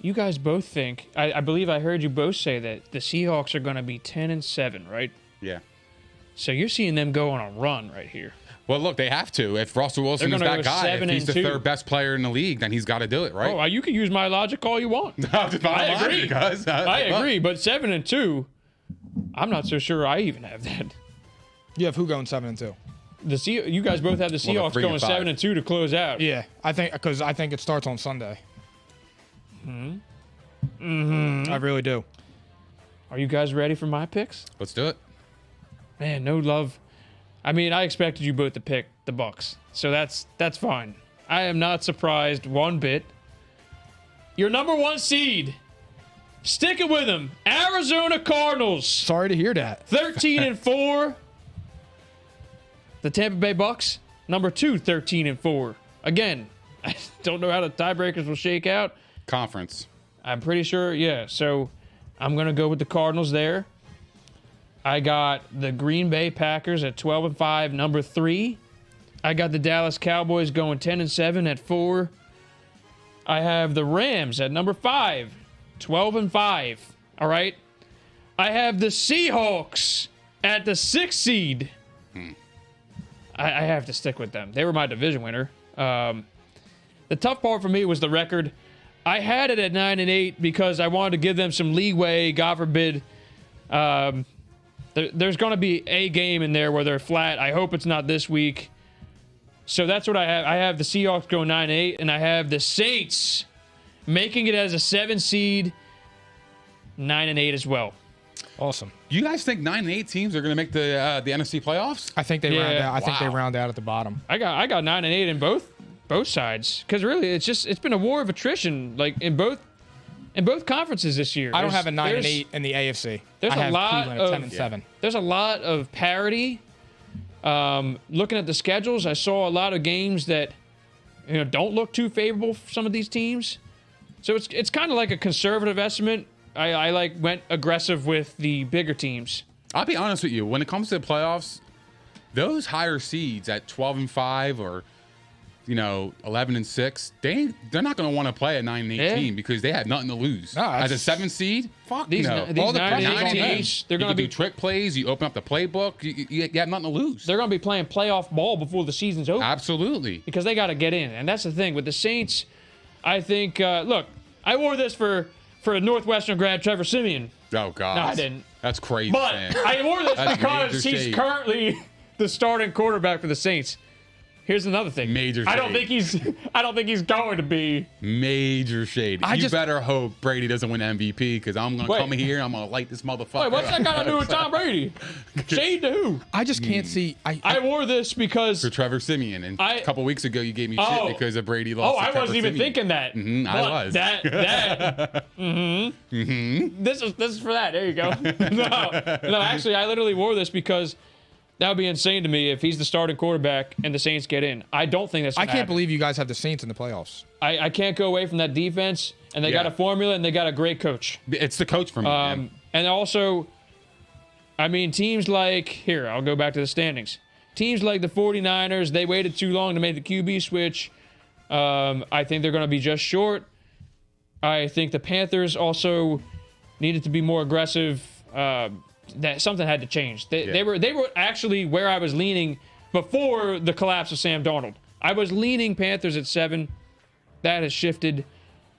you guys both think, I believe I heard you both say that the Seahawks are going to be 10-7, right? Yeah. So you're seeing them go on a run right here. Well, look, they have to. If Russell Wilson is that guy, if he's the 3rd best player in the league, then he's got to do it, right? Oh, you can use my logic all you want. I agree. I agree, but 7-2, I'm not so sure I even have that. You have who going 7-2? You guys both have the Seahawks going 7-2 to close out. Yeah, I think it starts on Sunday. I really do. Are you guys ready for my picks? Let's do it. Man, no love. I mean, I expected you both to pick the Bucks, so that's fine. I am not surprised one bit. Your number 1 seed, sticking with them, Arizona Cardinals. Sorry to hear that. 13-4. The Tampa Bay Bucks, number 2, 13-4. Again, I don't know how the tiebreakers will shake out. Conference. I'm pretty sure, yeah. So I'm going to go with the Cardinals there. I got the Green Bay Packers at 12-5, number 3. I got the Dallas Cowboys going 10-7 at 4. I have the Rams at number 5, 12-5. All right. I have the Seahawks at the 6th seed. I have to stick with them. They were my division winner. The tough part for me was the record. I had it at 9-8 because I wanted to give them some leeway. God forbid, there's going to be a game in there where they're flat. I hope it's not this week. So that's what I have. I have the Seahawks going 9-8, and I have the Saints making it as a 7 seed, 9-8 as well. Awesome. You guys think 9-8 teams are going to make the NFC playoffs? I think they round out. I think they round out at the bottom. I got 9-8 in both sides, because really it's been a war of attrition, like in both conferences this year. I don't have a 9-8 in the AFC. There's I have a lot Cleveland of at 10-7. There's a lot of parity. Looking at the schedules, I saw a lot of games that don't look too favorable for some of these teams. So it's kind of like a conservative estimate. I went aggressive with the bigger teams. I'll be honest with you. When it comes to the playoffs, those higher seeds at 12-5 or 11-6, they're not going to want to play a 9-8 team because they have nothing to lose. No, as a 7 seed, all these the 9-8 teams, they're going to do trick plays. You open up the playbook. You have nothing to lose. They're going to be playing playoff ball before the season's over. Absolutely, because they got to get in, and that's the thing with the Saints. I think. Look, I wore this for a Northwestern grad, Trevor Siemian. Oh God, no, I didn't. That's crazy. But man. I wore this because he's currently the starting quarterback for the Saints. Here's another thing. Major shade. I don't think he's going to be. Major shade. You better hope Brady doesn't win MVP, because I'm going to come here and I'm going to light this motherfucker. Wait, what's that got to do with Tom Brady? Shade to who? I just can't see. I wore this because for Trevor Siemian, and a couple weeks ago you gave me shit because of Brady lost. I wasn't even thinking that. I was. This is for that. There you go. No, actually, I literally wore this because that would be insane to me if he's the starting quarterback and the Saints get in. I don't think that's gonna happen. Believe you guys have the Saints in the playoffs. I can't go away from that defense, and they got a formula, and they got a great coach. It's the coach for me. And also, I mean, teams like, here, I'll go back to the standings. Teams like the 49ers, they waited too long to make the QB switch. I think they're going to be just short. I think the Panthers also needed to be more aggressive. That something had to change. They were actually where I was leaning before the collapse of Sam Darnold. I was leaning Panthers at 7. That has shifted.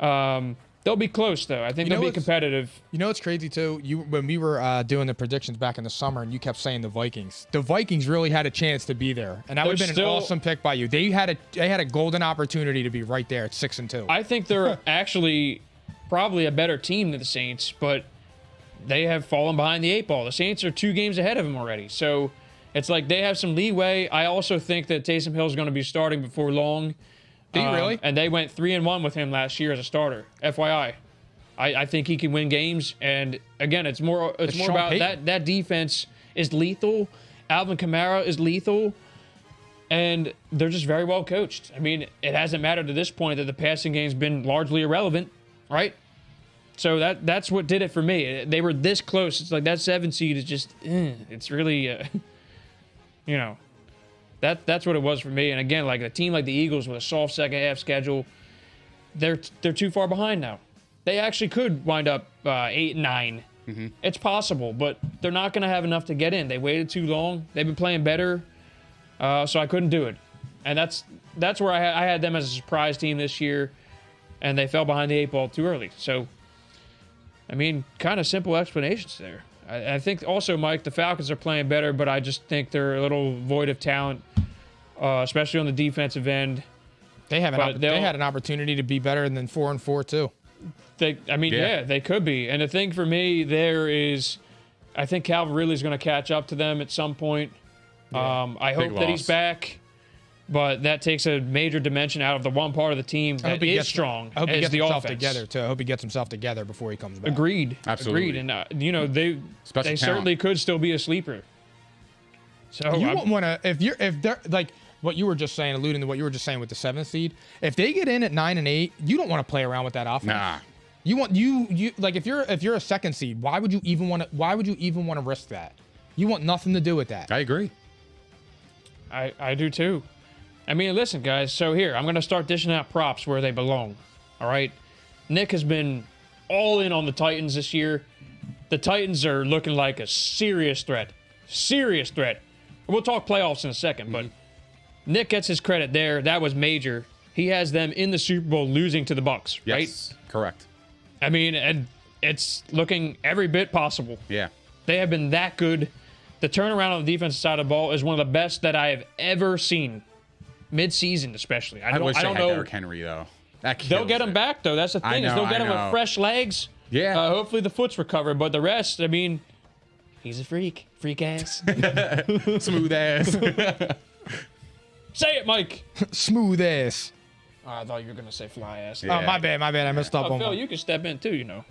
They'll be close though. I think they'll be competitive. You know what's crazy too? When we were doing the predictions back in the summer, and you kept saying the Vikings. The Vikings really had a chance to be there, and that would have been an awesome pick by you. They had a golden opportunity to be right there at 6-2. I think they're actually probably a better team than the Saints, but they have fallen behind the 8 ball. The Saints are 2 games ahead of them already. So it's like they have some leeway. I also think that Taysom Hill is going to be starting before long. Do you really? And they went 3-1 with him last year as a starter. FYI. I think he can win games. And again, it's more about that defense is lethal. Alvin Kamara is lethal. And they're just very well coached. I mean, it hasn't mattered to this point that the passing game's been largely irrelevant, right? So that's what did it for me. They were this close. It's like that 7 seed is just, it's really, that's what it was for me. And again, like a team like the Eagles with a soft second half schedule, they're too far behind now. they actually could wind up 8-9. It's possible, but they're not going to have enough to get in. They waited too long. They've been playing better, so I couldn't do it. And that's where I had them as a surprise team this year, and they fell behind the 8 ball too early. So, I mean, kind of simple explanations there. I think also, Mike, the Falcons are playing better, but I just think they're a little void of talent, especially on the defensive end. They had an opportunity to be better than 4-4 too. They could be. And the thing for me there is, I think Calvin Ridley's going to catch up to them at some point. Yeah. I hope that he's back, but that takes a major dimension out of the one part of the team that is strong. I hope he gets the himself offense. together too. I hope he gets himself together before he comes back. Agreed. Absolutely. Agreed. And they certainly could still be a sleeper. So you wouldn't want to if they're like what you were just saying, alluding to what you were just saying with the 7th seed. If they get in at 9 and 8, you don't want to play around with that offense. Nah. You want you like if you're a 2nd seed, why would you even want to risk that? You want nothing to do with that. I agree. I do too. I mean, listen, guys. So here, I'm going to start dishing out props where they belong. All right. Nick has been all in on the Titans this year. The Titans are looking like a serious threat. Serious threat. We'll talk playoffs in a second, but Nick gets his credit there. That was major. He has them in the Super Bowl losing to the Bucs, right? Yes, correct. I mean, and it's looking every bit possible. Yeah. They have been that good. The turnaround on the defensive side of the ball is one of the best that I have ever seen, mid-season especially. I wish don't they had know. Derrick Henry, though. They'll get him back, though. That's the thing. They'll get him with fresh legs. Yeah. Hopefully the foot's recovered, but the rest, I mean, he's a freak. Freak ass. Smooth ass. Say it, Mike. Smooth ass. Oh, I thought you were going to say fly ass. Yeah. Oh, my bad. I messed up on Phil, one. you can step in, too, you know.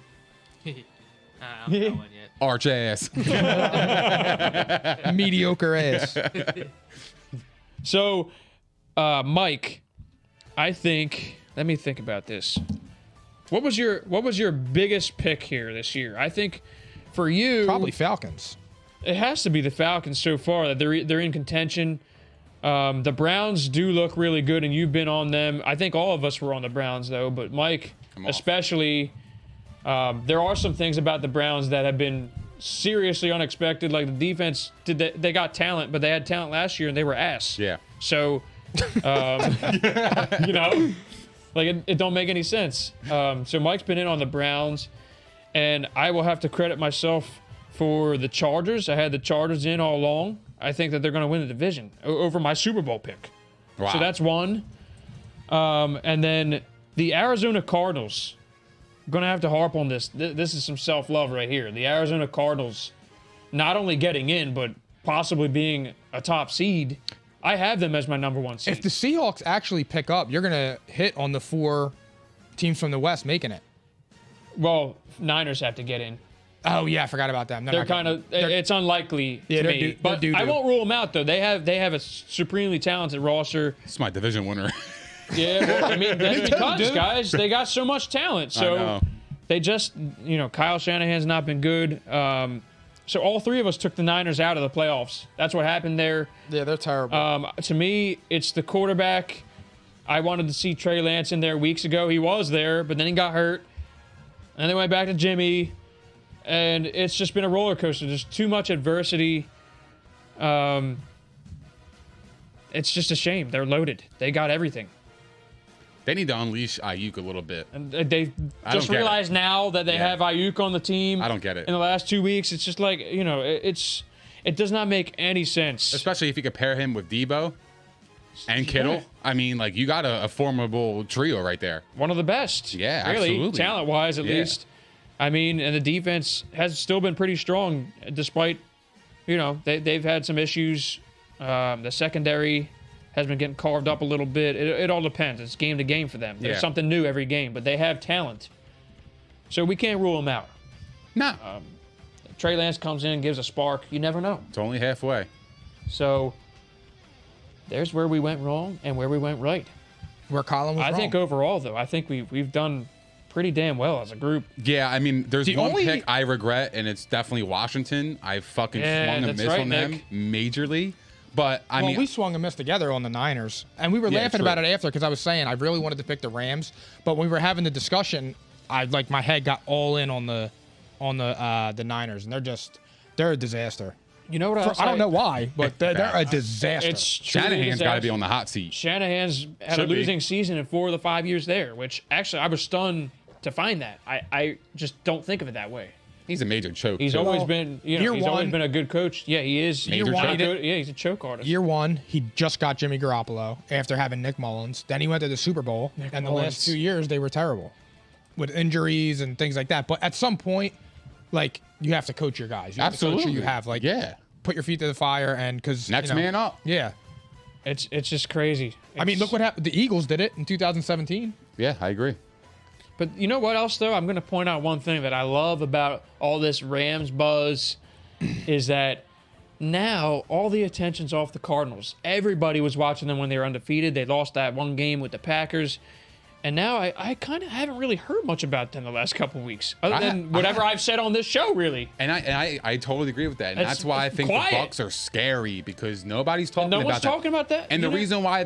I'm not one yet. Arch ass. Mediocre ass. So, Mike, I think. Let me think about this. What was your biggest pick here this year? I think for you, Probably Falcons. it has to be the Falcons so far. That they're in contention. The Browns do look really good, and you've been on them. I think all of us were on the Browns though, but Mike especially. There are some things about the Browns that have been seriously unexpected. Like the defense, they got talent, but they had talent last year and they were ass. Yeah. So, you know, like it don't make any sense. So Mike's been in on the Browns, and I will have to credit myself for the Chargers. I had the Chargers in all along. I think that they're going to win the division over my Super Bowl pick. Wow. So that's one. And then the Arizona Cardinals. I'm going to have to harp on this. This is some self-love right here. The Arizona Cardinals not only getting in, but possibly being a top seed. I have them as my number 1 seed. If the Seahawks actually pick up, you're going to hit on the 4 teams from the West making it. Well, Niners have to get in. Oh, yeah, I forgot about them. They're kind of, it's unlikely to me. But I won't rule them out, though. They have a supremely talented roster. It's my division winner. Yeah, well, I mean, that's because, guys, they got so much talent. So they just, Kyle Shanahan's not been good. So all 3 of us took the Niners out of the playoffs. That's what happened there. Yeah, they're terrible. To me, it's the quarterback. I wanted to see Trey Lance in there weeks ago. He was there, but then he got hurt. And they went back to Jimmy. And it's just been a roller coaster. There's too much adversity. It's just a shame. They're loaded. They got everything. They need to unleash Ayuk a little bit. And they just realized now that they have Ayuk on the team. I don't get it. In the last 2 weeks, it's just like, it does not make any sense. Especially if you compare him with Debo and Kittle. I mean, like, you got a formidable trio right there. One of the best. Yeah, really, absolutely. talent-wise at least. I mean, and the defense has still been pretty strong despite, they've had some issues. The secondary has been getting carved up a little bit. It all depends. It's game to game for them. There's something new every game, but they have talent. So we can't rule them out. No. Trey Lance comes in and gives a spark. You never know. It's only halfway. So there's where we went wrong and where we went right. Where Colin was wrong. I think overall, though, I think we've done pretty damn well as a group. Yeah, I mean, there's one pick I regret, and it's definitely Washington. I fucking swung and missed on them majorly. But, I mean, we swung and missed together on the Niners. And we were laughing about it after because I was saying I really wanted to pick the Rams. But when we were having the discussion, my head got all in on the Niners, and they're a disaster. You know what else? I don't know why, but they're a disaster. It's truly Shanahan's got to be disaster. on the hot seat. Shanahan's had a Should be. losing season in 4 of the 5 years there, which actually I was stunned to find that. I just don't think of it that way. He's a major choke. He's too. always been, he's year always one- been a good coach. Yeah, he is. Year He's one, a he good- yeah, he's a choke artist. Year 1, he just got Jimmy Garoppolo after having Nick Mullins. Then he went to the Super Bowl, and the Mullins. last 2 years they were terrible with injuries and things like that. But at some point, like, you have to coach your guys. You have to coach Absolutely. who you have, like, Yeah. put your feet to the fire, and because Next man up. Yeah, It's just crazy. I mean, look what happened. The Eagles did it in 2017. Yeah, I agree. But you know what else, though? I'm going to point out one thing that I love about all this Rams buzz is that now all the attention's off the Cardinals. Everybody was watching them when they were undefeated. They lost that one game with the Packers. And now I kind of haven't really heard much about them the last couple of weeks, other than whatever I've said on this show, really. And I totally agree with that. And It's that's why I think quiet. the Bucks are scary because nobody's talking No about one's that. talking about that. And you the know? reason why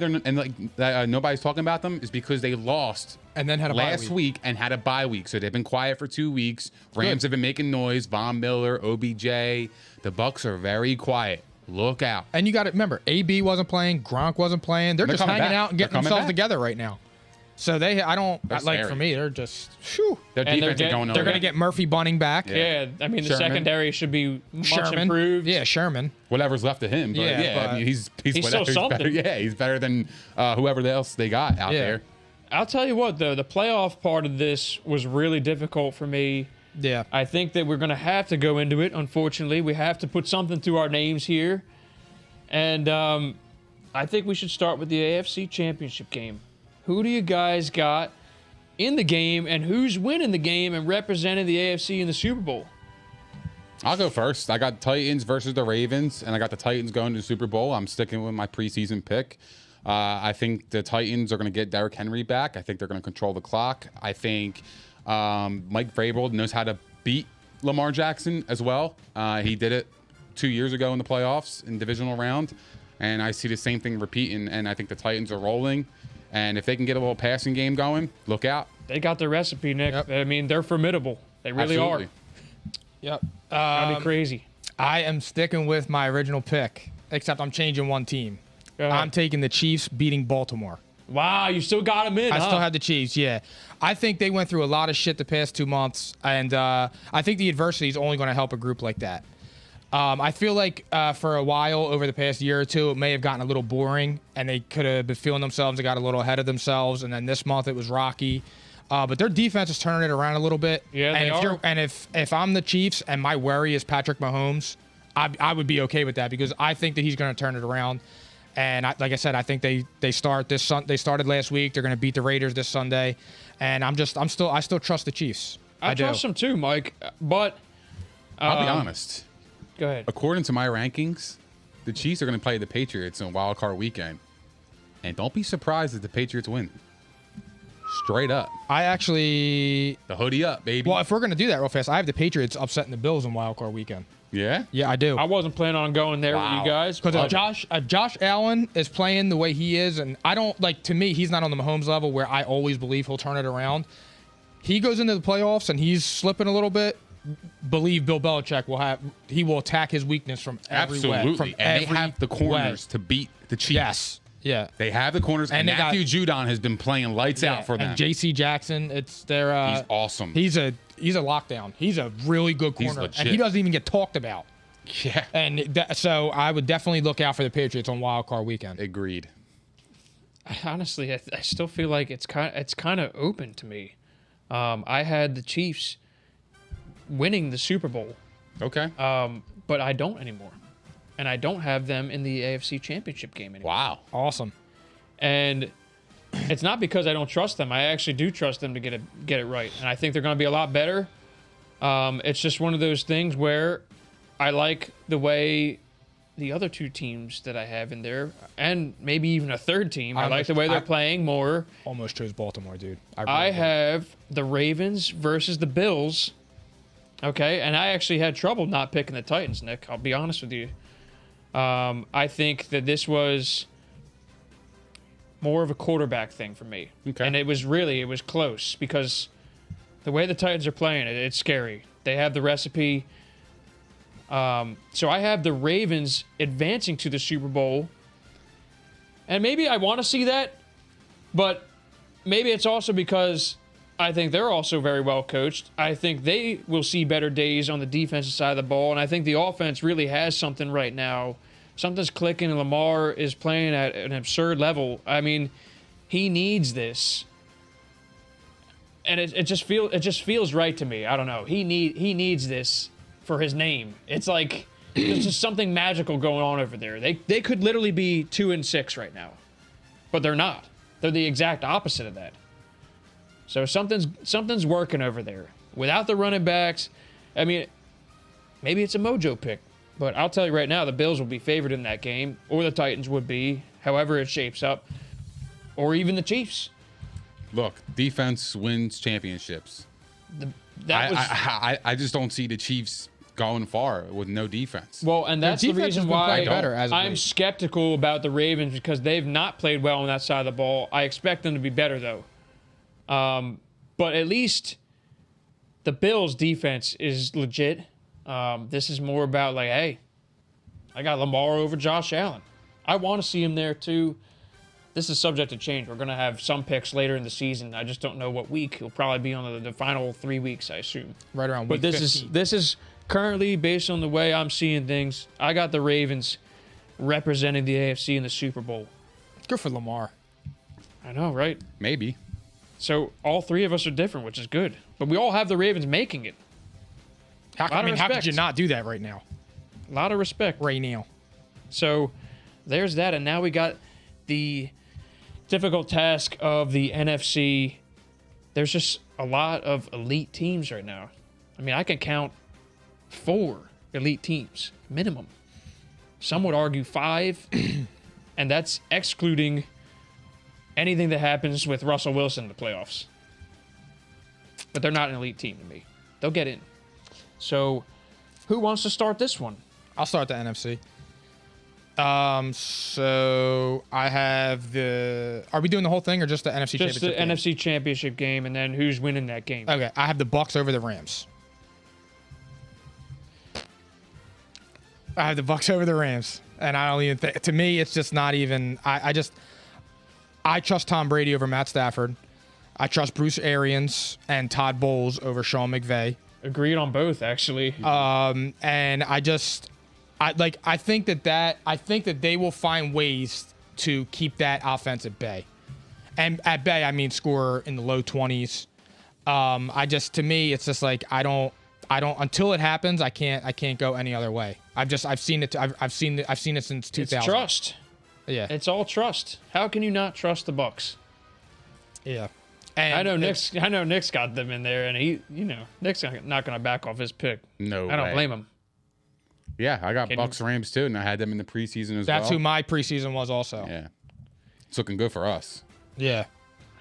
nobody's talking about them is because they lost And then had a bye last week and had a bye week. So they've been quiet for 2 weeks. Rams have been making noise. Von Miller, OBJ. The Bucks are very quiet. Look out. And you got to remember, AB wasn't playing, Gronk wasn't playing. They're just coming hanging back. out and They're getting coming themselves back. together right now. So They're for scary. me, they're just, whew. Their And defense they're is going They're over. going to get Murphy Bunning back. Yeah, I mean, the Sherman. secondary should be much Sherman. improved. Yeah, Sherman. whatever's left of him. But Yeah, yeah, but I mean, he's still whatever. He's something. better. Yeah, he's better than whoever else they got out Yeah. there. I'll tell you what, though, the playoff part of this was really difficult for me. Yeah. I think that we're going to have to go into it, unfortunately. We have to put something to our names here. And I think we should start with the AFC Championship game. Who do you guys got in the game, and who's winning the game and representing the AFC in the Super Bowl? I'll go first. I got Titans versus the Ravens, and I got the Titans going to the Super Bowl. I'm sticking with my preseason pick. I think the Titans are going to get Derrick Henry back. I think they're going to control the clock. I think Mike Vrabel knows how to beat Lamar Jackson as well. He did it 2 years ago in the playoffs in divisional round, and I see the same thing repeating, and I think the Titans are rolling. And if they can get a little passing game going, look out. They got their recipe, Nick. Yep. I mean, they're formidable. They really Absolutely. are. Yep. That'd be crazy. I am sticking with my original pick, except I'm changing one team. Go ahead. I'm taking the Chiefs beating Baltimore. Wow, you still got them in, I huh? still have the Chiefs, yeah. I think they went through a lot of shit the past 2 months, and I think the adversity is only going to help a group like that. I feel like for a while over the past year or two, it may have gotten a little boring, and they could have been feeling themselves and got a little ahead of themselves. And then this month it was rocky, but their defense is turning it around a little bit. Yeah, and they if are. And if I'm the Chiefs and my worry is Patrick Mahomes, I would be okay with that because I think that he's going to turn it around. And like I said, I think they start this. They started last week. They're going to beat the Raiders this Sunday, and I still trust the Chiefs. I do. trust them too, Mike. But I'll be honest. go ahead. According to my rankings, the Chiefs are going to play the Patriots in Wild Card Weekend, and don't be surprised if the Patriots win. Straight up, I actually. the hoodie up, baby. Well, if we're gonna do that real fast, I have the Patriots upsetting the Bills in Wild Card Weekend. Yeah. Yeah, I do. I wasn't planning on going there Wow. with you guys. Because but Josh Allen is playing the way he is, and I don't like. To me, he's not on the Mahomes level where I always believe he'll turn it around. He goes into the playoffs and he's slipping a little bit. Believe Bill Belichick will attack his weakness from every way. Absolutely. From And they every have the corners to beat the Chiefs. Yes. Yeah. They have the corners, and And they got- Matthew Judon has been playing lights out for them. And J.C. Jackson, it's their. He's awesome. He's a lockdown. He's a really good He's corner, and legit. he doesn't even get talked about. Yeah. And so I would definitely look out for the Patriots on Wild Card Weekend. Agreed. honestly, I still feel like it's kind of open to me. I had the Chiefs winning the Super Bowl, Okay. but I don't anymore, and I don't have them in the AFC Championship game anymore. Wow. Awesome. And it's not because I don't trust them. I actually do trust them to get it right, and I think they're going to be a lot better. It's just one of those things where I like the way the other two teams that I have in there, and maybe even a third team, I like the way they're playing more. Almost chose Baltimore, dude. I have the Ravens versus the Bills. Okay, and I actually had trouble not picking the Titans, Nick. I'll be honest with you. I think that this was more of a quarterback thing for me. Okay. And it was close because The way the Titans are playing, it's scary. They have the recipe. So I have the Ravens advancing to the Super Bowl. And maybe I want to see that, but maybe it's also because I think they're also very well coached. I think they will see better days on the defensive side of the ball, and I think the offense really has something right now. Something's clicking, and Lamar is playing at an absurd level. I mean, he needs this. And it just feels right to me. I don't know. He needs this for his name. It's like there's just something magical going on over there. They could literally be 2-6 right now, but they're not. They're the exact opposite of that. So something's working over there. Without the running backs, I mean, maybe it's a mojo pick, but I'll tell you right now, the Bills will be favored in that game, or the Titans would be, however it shapes up, or even the Chiefs. Look, defense wins championships. I just don't see the Chiefs going far with no defense. Well, and that's the reason why I'm late. skeptical about the Ravens, because they've not played well on that side of the ball. I expect them to be better, though. But at least the Bills' defense is legit. This is more about like, hey, I got Lamar over Josh Allen. I want to see him there, too. This is subject to change. We're going to have some picks later in the season. I just don't know what week. He'll probably be on the final 3 weeks, I assume. Right around but week this 15. This is currently, based on the way I'm seeing things, I got the Ravens representing the AFC in the Super Bowl. Good for Lamar. I know, right? Maybe. So all three of us are different, which is good. But we all have the Ravens making it. How could you not do that right now? A lot of respect. Right now. So there's that. And now we got the difficult task of the NFC. There's just a lot of elite teams right now. I mean, I can count 4 elite teams, minimum. Some would argue 5, and that's excluding anything that happens with Russell Wilson in the playoffs. But they're not an elite team to me. They'll get in. So, who wants to start this one? I'll start the NFC. So I have the. Are we doing the whole thing or just the NFC Just the championship game? NFC championship game, and then who's winning that game? Okay, I have the Bucks over the Rams. I have the Bucks over the Rams, and I don't even think. To me, it's just not even. I trust Tom Brady over Matt Stafford. I trust Bruce Arians and Todd Bowles over Sean McVay. Agreed on both, actually. And I think that they will find ways to keep that offense at bay. And at bay, I mean score in the low 20s. To me, it's just like I don't until it happens, I can't go any other way. I've seen it since 2000. It's trust. Yeah. It's all trust. How can you not trust the Bucks? Yeah. And I know Nick's got them in there, and Nick's not going to back off his pick. No, I don't blame him. Yeah, I got Bucks Rams too, and I had them in the preseason as well. That's who my preseason was also. Yeah, it's looking good for us. Yeah.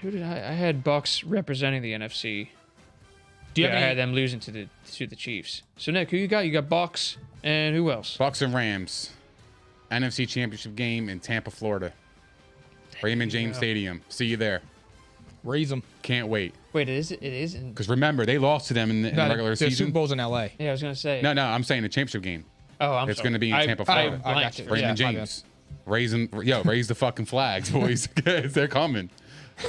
Who did I had Bucks representing the NFC. Do you I had them losing to the Chiefs. So Nick, who you got? You got Bucks, and who else? Bucks and Rams, NFC Championship game in Tampa, Florida, Raymond James Stadium. See you there. Raise them. Can't wait. Wait, it is. Because remember, they lost to them in the regular The season. Super Bowl's in L.A. Yeah, I was gonna say. No, I'm saying the championship game. Oh, I'm It's sorry. going to be in Tampa, Florida. I got you. Raymond Yeah, my James. Raise the fucking flags, boys. They're coming.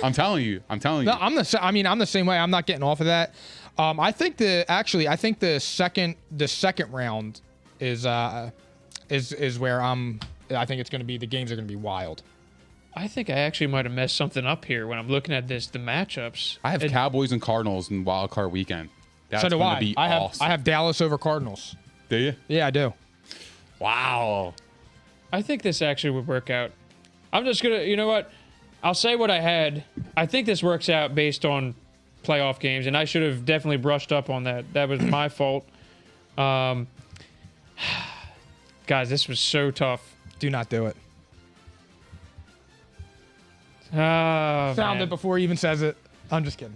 I'm telling you. No, I'm the same way. I'm not getting off of that. I think the second round is where I think it's going to be. The games are going to be wild. I think I actually might have messed something up here when I'm looking at the matchups. I have Cowboys and Cardinals in Wild Card Weekend. That's So do going to I. be I awesome. have Dallas over Cardinals. Do you? Yeah, I do. Wow. I think this actually would work out. I'm just gonna, you know what? I'll say what I had. I think this works out based on playoff games, and I should have definitely brushed up on that. That was my fault. Guys, this was so tough. Do not do it. Oh, Found man. it before he even says it. I'm just kidding.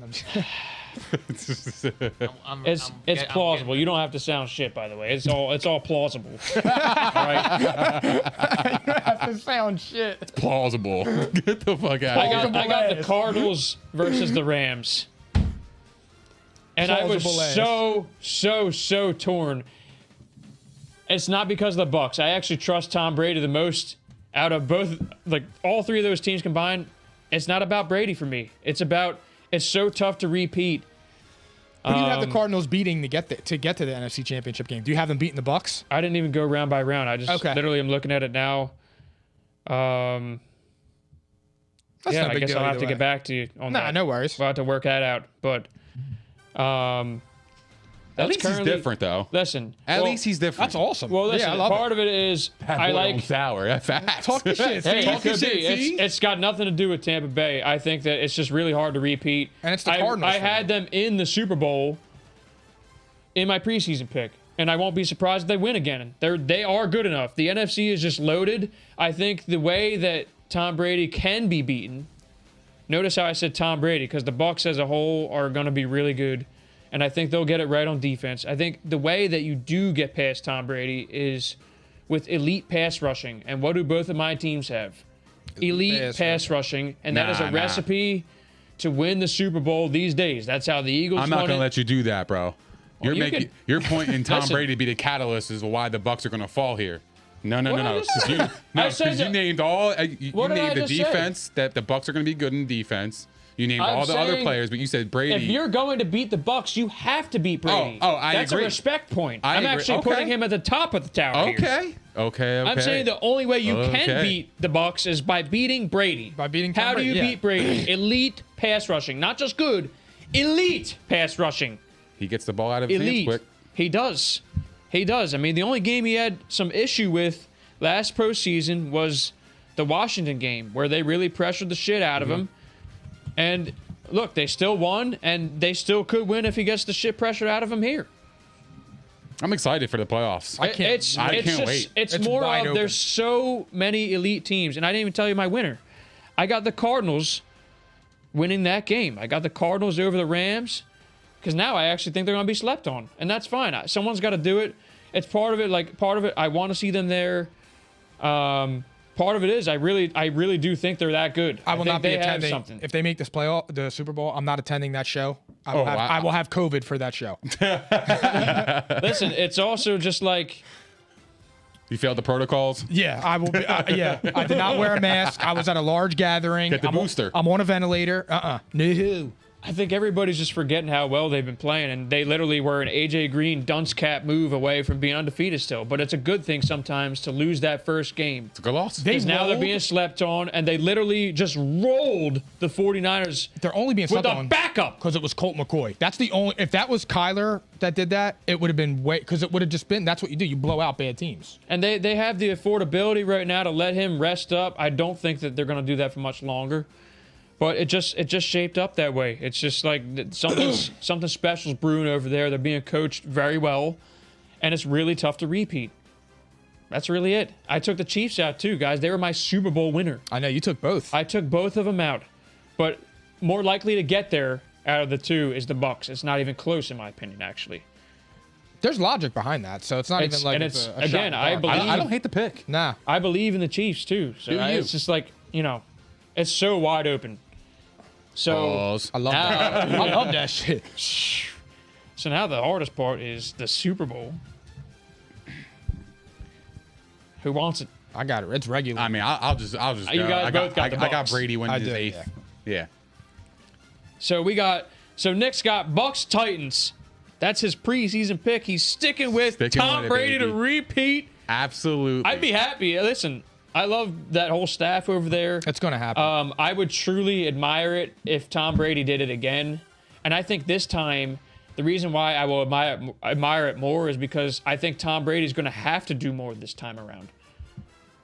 It's plausible. You don't have to sound shit, by the way. It's all plausible. All right. You have to sound shit. It's plausible. Get the fuck out of here. I got the Cardinals versus the Rams. And I was Plausible so torn. It's not because of the Bucks. I actually trust Tom Brady the most out of both, like all three of those teams combined. It's not about Brady for me. It's so tough to repeat. Who do you have the Cardinals beating to get to the NFC Championship game? Do you have them beating the Bucks? I didn't even go round by round. I just literally am looking at it now. That's yeah, no I big guess deal I'll have either to way. get back to you on that. No worries. We'll have to work that out. But At least he's different, though. Listen. At least he's different. That's awesome. Well, listen, yeah, I love part of it is I like sour. That's facts. Talk your shit. Hey, Talk it your could shit. be. It's got nothing to do with Tampa Bay. I think that it's just really hard to repeat. And it's the Cardinals I for had them in the Super Bowl in my preseason pick, and I won't be surprised if they win again. They are good enough. The NFC is just loaded. I think the way that Tom Brady can be beaten. Notice how I said Tom Brady, because the Bucs as a whole are going to be really good, and I think they'll get it right on defense. I think the way that you do get past Tom Brady is with elite pass rushing. And what do both of my teams have? Elite pass rushing, and that is a recipe to win the Super Bowl these days. That's how the Eagles won I'm not going to let you do that, bro. You're pointing Tom Listen. Brady to be the catalyst is why the Bucs are going to fall here. No. What did I just say? Because you named all. You What did I named the just say? defense that the Bucs are going to be good in defense. You named I'm all the other saying players, but you said Brady. If you're going to beat the Bucs, you have to beat Brady. I That's agree. a respect point. I I'm agree. actually Okay. putting him at the top of the tower here. Okay. I'm saying the only way you can Okay. beat the Bucs is by beating Brady. By beating Tom How do Brady, you yeah. beat Brady? Elite pass rushing, not just good. Elite pass rushing. He gets the ball out of his hands Elite. quick. He does. I mean, the only game he had some issue with last postseason was the Washington game, where they really pressured the shit out of him. And look, they still won, and they still could win if he gets the shit pressured out of him here. I'm excited for the playoffs. I can't wait. It's It's more wide of open. there's so many elite teams, and I didn't even tell you my winner. I got the Cardinals winning that game. I got the Cardinals over the Rams because now I actually think they're going to be slept on, and that's fine. Someone's got to do it. It's part of it. I want to see them there. Part of it is I really do think they're that good. I will think not be they have attending. something. If they make this the Super Bowl, I'm not attending that show. I will have COVID for that show. Listen, it's also just like You failed the protocols. Yeah, I will be. Yeah, I did not wear a mask. I was at a large gathering. Get the I'm booster. I'm on a ventilator. No. I think everybody's just forgetting how well they've been playing, and they literally were an AJ Green dunce cap move away from being undefeated still. But it's a good thing sometimes to lose that first game. It's a good loss. Because now they're being slept on, and they literally just rolled the 49ers They're only being with slept a on backup. because it was Colt McCoy. That's the only. If that was Kyler that did that, it would have been way. Because it would have just been. That's what you do. You blow out bad teams. And they have the affordability right now to let him rest up. I don't think that they're going to do that for much longer. But it just shaped up that way. It's just like something special's brewing over there. They're being coached very well, and it's really tough to repeat. That's really it. I took the Chiefs out too, guys. They were my Super Bowl winner. I know you took both. I took both of them out, but more likely to get there out of the two is the Bucs. It's not even close, in my opinion, actually. There's logic behind that, so it's not even like it's a again. shot I in the dark. believe. I don't hate the pick. Nah. I believe in the Chiefs too. So Do you? it's just like it's so wide open. So Pause. I love that. I love that shit. So now the hardest part is the Super Bowl. Who wants it? I got it. It's regular. I mean, I'll just go. You guys I both got the I got Bucs. Brady winning I his did, eighth. Yeah. So Nick's got Bucs Titans. That's his preseason pick. He's sticking with Tom with it, Brady to baby. repeat. Absolutely. I'd be happy. Listen, I love that whole staff over there. it's gonna happen. I would truly admire it if Tom Brady did it again. And I think this time, the reason why I will admire it more is because I think Tom Brady's going to have to do more this time around.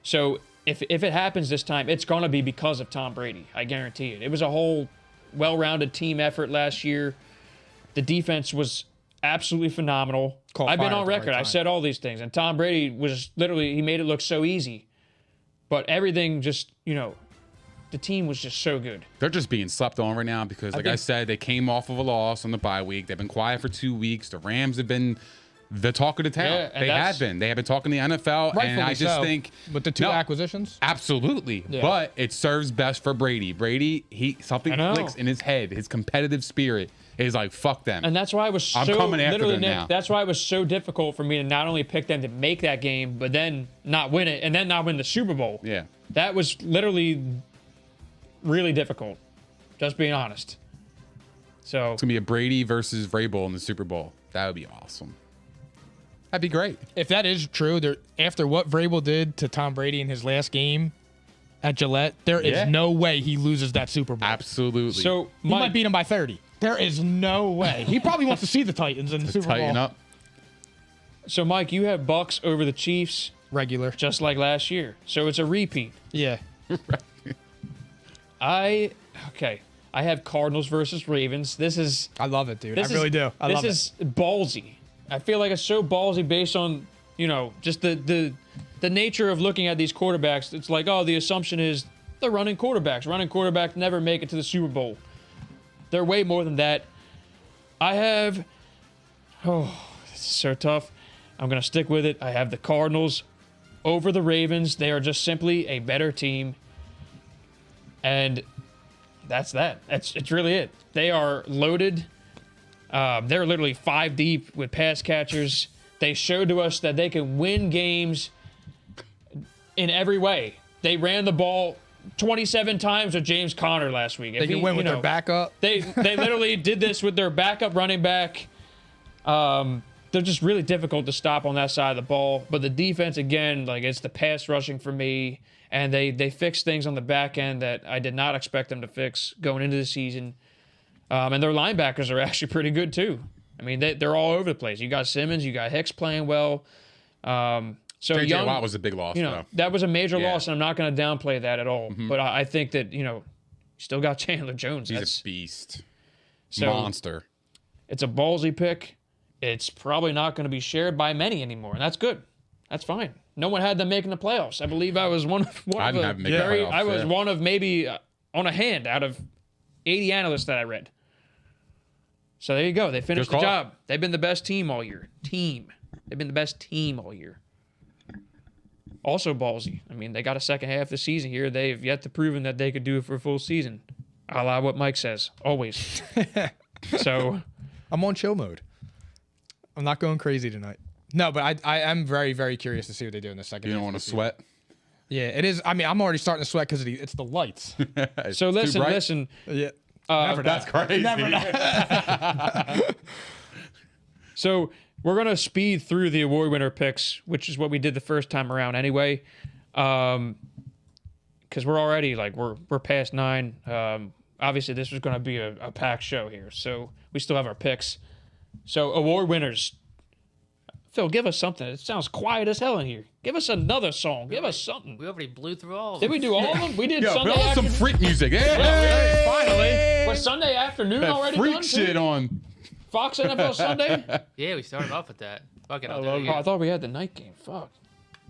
So if it happens this time, it's going to be because of Tom Brady. I guarantee it. It was a whole well-rounded team effort last year. The defense was absolutely phenomenal. I've been on record. I said all these things. And Tom Brady was literally, he made it look so easy. But everything just, the team was just so good. They're just being slept on right now because, like I said, they came off of a loss on the bye week. They've been quiet for 2 weeks. The Rams have been the talk of the town. Yeah, and they have been. They have been talking the NFL, and I just think with the two acquisitions, absolutely. Yeah. But it serves best for Brady. Brady, something clicks in his head. His competitive spirit is like, fuck them. And that's why it was so coming after them now. That's why it was so difficult for me to not only pick them to make that game, but then not win it, and then not win the Super Bowl. Yeah, that was literally really difficult. Just being honest. So it's gonna be a Brady versus Vrabel in the Super Bowl. That would be awesome. That'd be great. If that is true, after what Vrabel did to Tom Brady in his last game at Gillette, there is no way he loses that Super Bowl. Absolutely. So he might beat him by 30. There is no way. He probably wants to see the Titans in the Super Bowl. Tighten up. So, Mike, you have Bucks over the Chiefs. Regular. Just like last year. So it's a repeat. Yeah. I have Cardinals versus Ravens. I love it, dude. I really do. This is ballsy. I feel like it's so ballsy based on, just the nature of looking at these quarterbacks. It's like, the assumption is they're running quarterbacks. Running quarterbacks never make it to the Super Bowl. They're way more than that. I have, this is so tough. I'm going to stick with it. I have the Cardinals over the Ravens. They are just simply a better team. And that's that. It's really it. They are loaded. They're literally 5 deep with pass catchers. They showed to us that they can win games in every way. They ran the ball 27 times with James Conner last week. They can win with their backup. They literally did this with their backup running back. They're just really difficult to stop on that side of the ball. But the defense, again, it's the pass rushing for me. And they fixed things on the back end that I did not expect them to fix going into the season. And their linebackers are actually pretty good, too. I mean, they're all over the place. You got Simmons. You got Hicks playing well. So J.J. Watt was a big loss, though. That was a major loss, and I'm not going to downplay that at all. Mm-hmm. But I think that, you still got Chandler Jones. He's a beast. So Monster. It's a ballsy pick. It's probably not going to be shared by many anymore, and that's good. That's fine. No one had them making the playoffs. I believe I was one of maybe on a hand out of 80 analysts that I read. So there you go. They finished the job. They've been the best team all year. They've been the best team all year. Also ballsy. I mean, they got a second half of the season here. They've yet to proven that they could do it for a full season. A la what Mike says. Always. So I'm on chill mode. I'm not going crazy tonight. No, but I am very, very curious to see what they do in the second half. You don't want to sweat? Yeah, it is. I mean, I'm already starting to sweat because it's the lights. So listen. Yeah. Never that's crazy. Never. So we're going to speed through the award winner picks, which is what we did the first time around anyway. Because we're already, we're past 9. Obviously, this was going to be a packed show here. So we still have our picks. So award winners. Phil, give us something. It sounds quiet as hell in here. Give us another song. Give us something. We already blew through all of them. Did we do all of them? We did Sunday afternoon. Some freak music. Finally. Was Sunday afternoon already freak done? Shit on Fox NFL Sunday? Yeah, we started off with that. Fuck it. I thought we had the night game. Fuck.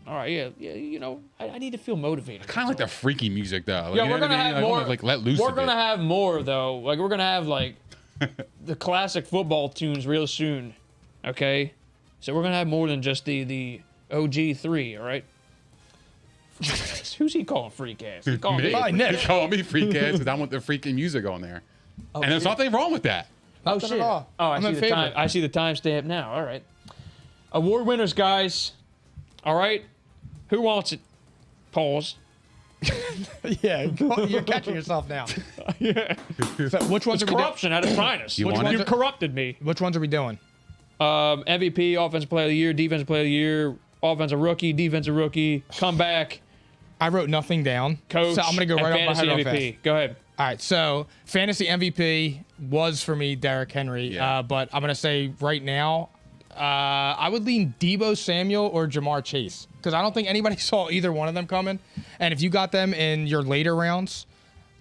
All right, yeah. I need to feel motivated. Kind of like the freaky music, though. Yeah, we're going to have more. Let loose. We're going to have more, though. We're going to have, the classic football tunes real soon. Okay? So we're going to have more than just the OG3, all right? Who's he calling freak ass? He calling me. He's calling me freak ass because I want the freaking music on there. Oh, and there's nothing wrong with that. Oh, shit. Oh, I see the timestamp now. All right. Award winners, guys. All right. Who wants it? Pause. Yeah, you're catching yourself now. Yeah. So which ones it's are corruption at its finest. You corrupted me. Which ones are we doing? MVP, Offensive Player of the Year, Defensive Player of the Year, Offensive Rookie, Defensive Rookie, Comeback. I wrote nothing down. Coach, so I'm going to go right off my head MVP. Go ahead. All right, so Fantasy MVP was for me Derrick Henry, but I'm going to say right now, I would lean Deebo Samuel or Jamar Chase because I don't think anybody saw either one of them coming. And if you got them in your later rounds,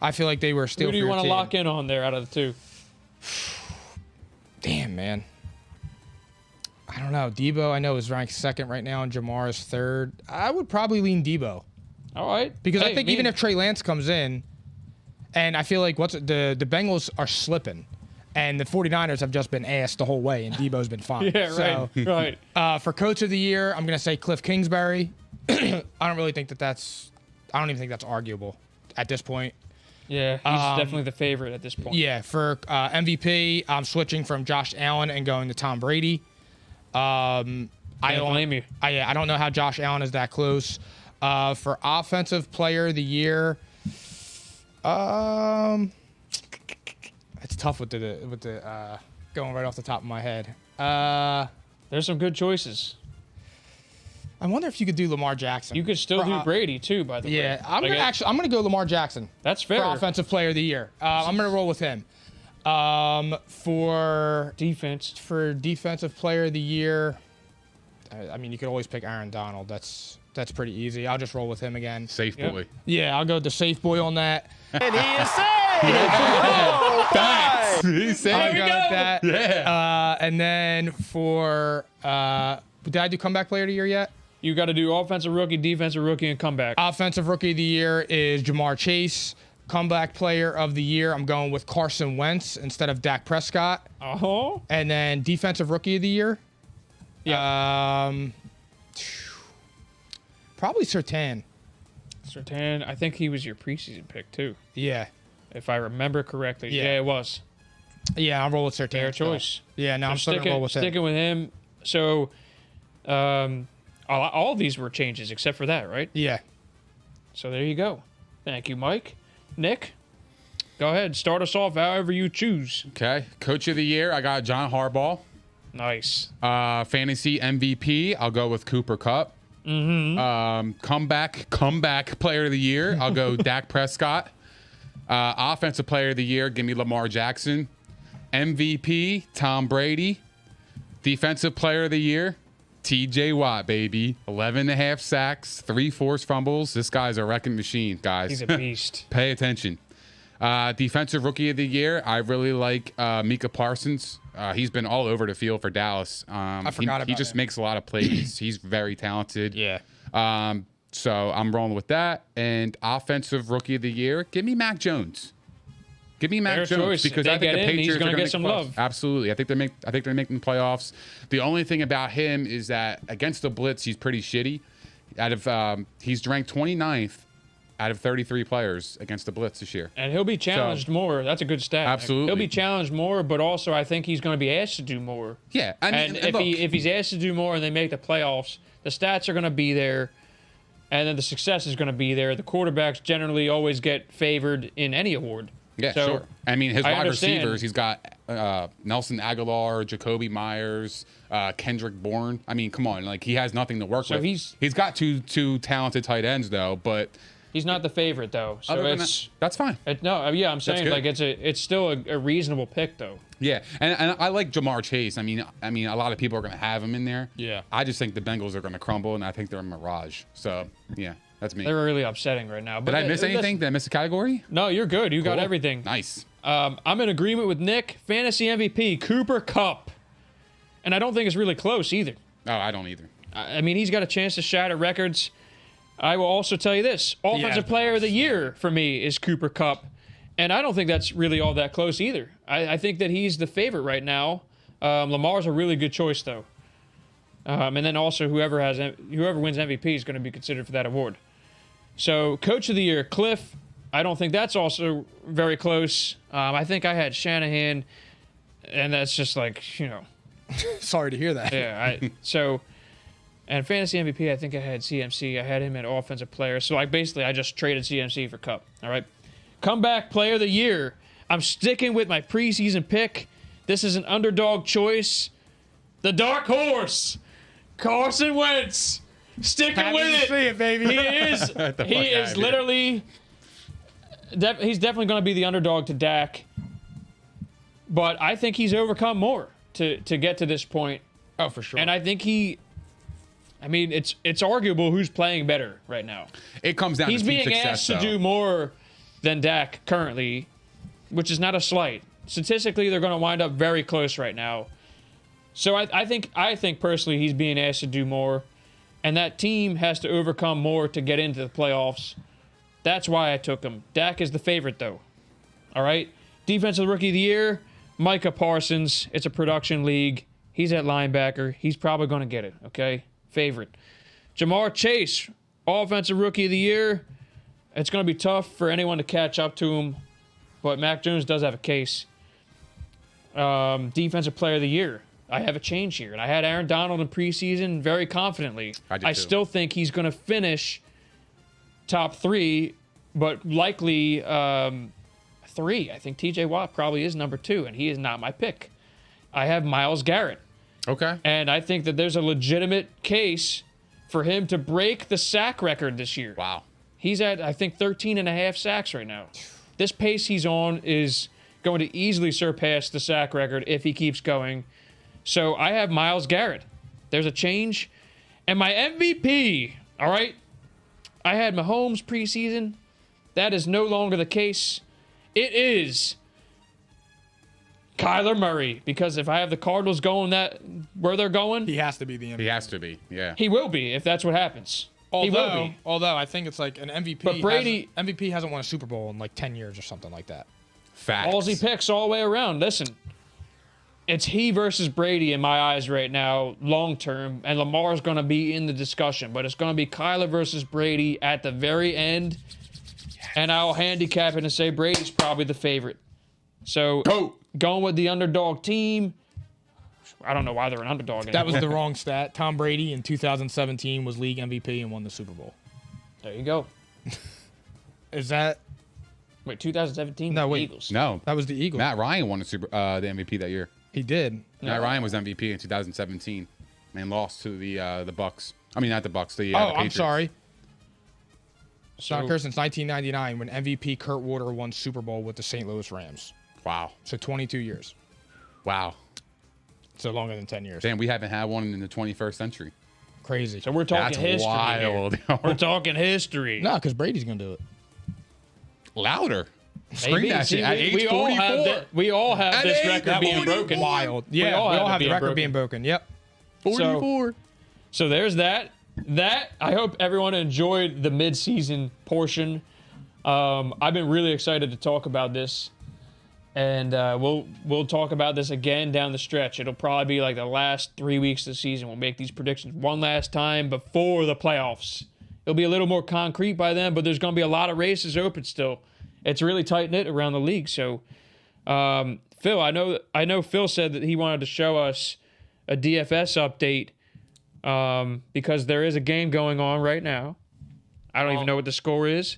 I feel like they were still. Who do you want to lock in on there out of the two? Damn, man. I don't know. Deebo, I know, is ranked second right now, and Jamar is third. I would probably lean Deebo. All right. Because I think even if Trey Lance comes in, and I feel like the Bengals are slipping, And the 49ers have just been ass the whole way, and Debo's been fine. Yeah, So, right. for Coach of the Year, I'm going to say Cliff Kingsbury. I don't really think that's – I don't even think that's arguable at this point. Yeah, he's definitely the favorite at this point. Yeah, for MVP, I'm switching from Josh Allen and going to Tom Brady. I don't blame you. I don't know how Josh Allen is that close. For Offensive Player of the Year, it's tough with the going right off the top of my head. There's some good choices. I wonder if you could do Lamar Jackson. You could still do Brady too, by the way. Yeah, I'm gonna go Lamar Jackson. That's fair. For Offensive Player of the Year. I'm gonna roll with him. For Defensive Player of the Year, I mean, you could always pick Aaron Donald. That's pretty easy. I'll just roll with him again. Safe boy. Yeah, I'll go with the safe boy on that. And he is safe! Oh, He's safe. I'll go with that. Yeah. And then for did I do Comeback Player of the Year yet? You got to do offensive rookie, defensive rookie, and comeback. Offensive Rookie of the Year is Jamar Chase. Comeback Player of the Year, I'm going with Carson Wentz instead of Dak Prescott. Oh. And then Defensive Rookie of the Year, probably Surtain. Surtain, I think he was your preseason pick too, Yeah. if I remember correctly. Yeah. Yeah, it was. Yeah, I'll roll with Surtain. Fair choice. Yeah, no, I'm still going to roll with him. Sticking with him. So, all of these were changes except for that, right? Yeah. So there you go. Thank you, Mike. Nick, go ahead. Start us off however you choose. Okay. Coach of the Year, I got John Harbaugh. Nice. Fantasy MVP, I'll go with Cooper Kupp. Comeback Player of the Year, I'll go Dak Prescott. Offensive Player of the Year, give me Lamar Jackson. MVP, Tom Brady. Defensive Player of the Year, TJ Watt, baby. 11.5 sacks, 3 forced fumbles. This guy's a wrecking machine, guys. He's a beast. Pay attention. Defensive Rookie of the Year, I really like Micah Parsons. He's been all over the field for Dallas. I forgot about He just him. makes a lot of plays. He's very talented. Yeah. So I'm rolling with that. And Offensive Rookie of the Year, give me Mac Jones. Give me Mac Fair Jones choice. because If I they think the get in, he's Patriots are gonna going to get make some playoffs. love. Absolutely, I think they're making the playoffs. The only thing about him is that against the blitz, he's pretty shitty. He's ranked 29th out of 33 players against the blitz this year. And he'll be challenged more. That's a good stat. Absolutely. He'll be challenged more, but also I think he's going to be asked to do more. Yeah, I mean, And if he's asked to do more and they make the playoffs, the stats are going to be there, and then the success is going to be there. The quarterbacks generally always get favored in any award. yeah, So, sure. I mean, his I wide understand. receivers, he's got Nelson Aguilar, Jacoby Myers, Kendrick Bourne. I mean, come on, like he has nothing to work So with. He's got two talented tight ends though, but He's not the favorite though, so other than it's that, that's fine. I'm saying good. like it's still a reasonable pick though. Yeah, and I like Jamar Chase. I mean, a lot of people are going to have him in there. Yeah. I just think the Bengals are going to crumble, and I think they're a mirage. So, yeah, that's me. They're really upsetting right now. But Did I miss anything? Did I miss a category? No, you're good. You got Cool. everything. Nice. I'm in agreement with Nick. Fantasy MVP Cooper Kupp, and I don't think it's really close either. Oh, I don't either. I mean, he's got a chance to shatter records. I will also tell you this: Offensive Player of the Year for me is Cooper Kupp, and I don't think that's really all that close either. I think that he's the favorite right now. Lamar's a really good choice though, and then also whoever wins MVP is going to be considered for that award. So, Coach of the Year, Cliff. I don't think that's also very close. I think I had Shanahan, and that's just like Sorry to hear that. yeah. And fantasy MVP, I think I had CMC. I had him at offensive player. So, basically, I just traded CMC for Kupp. All right. Comeback Player of the Year. I'm sticking with my preseason pick. This is an underdog choice. The dark horse, Carson Wentz. Sticking with it. See it, baby. He is. He is literally. He's definitely going to be the underdog to Dak. But I think he's overcome more to get to this point. Oh, for sure. And I think it's arguable who's playing better right now. It comes down He's to team being success, asked to though. do more than Dak currently, which is not a slight. Statistically, they're going to wind up very close right now. So I think personally he's being asked to do more, and that team has to overcome more to get into the playoffs. That's why I took him. Dak is the favorite, though. All right? Defensive Rookie of the Year, Micah Parsons. It's a production league. He's at linebacker. He's probably going to get it, okay? Favorite. Jamar Chase, Offensive Rookie of the Year. It's going to be tough for anyone to catch up to him, but Mac Jones does have a case. Defensive Player of the Year. I have a change here, and I had Aaron Donald in preseason very confidently. I still think he's going to finish top 3, but likely 3. I think TJ Watt probably is number 2, and he is not my pick. I have Myles Garrett. Okay. And I think that there's a legitimate case for him to break the sack record this year. Wow. He's at, I think, 13.5 sacks right now. This pace he's on is going to easily surpass the sack record if he keeps going. So I have Myles Garrett. There's a change. And my MVP, all right? I had Mahomes preseason. That is no longer the case. It is Kyler Murray. Because if I have the Cardinals going where they're going, He has to be the MVP. He has to be. Yeah. he will be if that's what happens. He will be. Although I think it's like an MVP. But Brady- MVP hasn't won a Super Bowl in like 10 years or something like that. Facts. Ballsy picks all the way around. Listen, it's he versus Brady in my eyes right now, long term, and Lamar's going to be in the discussion, but it's going to be Kyler versus Brady at the very end, and I'll handicap it and say Brady's probably the favorite. So going with the underdog team. I don't know why they're an underdog. That was the wrong stat. Tom Brady in 2017 was league MVP and won the Super Bowl. There you go. Is that? Wait, 2017? No, The wait. Eagles. No. That was the Eagles. Matt Ryan won the MVP that year. He did. Matt Ryan was MVP in 2017 and lost to the Bucks. I mean, not the Bucks. The I'm Patriots. sorry. So- Not since 1999 when MVP Kurt Warner won Super Bowl with the St. Louis Rams. Wow. So 22 years. Wow. So longer than 10 years. Damn, we haven't had one in the 21st century. Crazy. So we're talking That's history wild. here. We're talking history. No, because Brady's going to do it. Louder. Scream Maybe. that See, shit. At age 44. We all have At this age record being 44. broken. Wild. Yeah, we all all have have it the record being being broken. Yep. 44. So there's that. I hope everyone enjoyed the mid-season portion. I've been really excited to talk about this, and we'll talk about this again down the stretch. It'll probably be like the last 3 weeks of the season. We'll make these predictions one last time before the playoffs. It'll be a little more concrete by then, but there's going to be a lot of races open still. It's really tight-knit around the league. So, Phil, I know Phil said that he wanted to show us a DFS update because there is a game going on right now. I don't even know what the score is.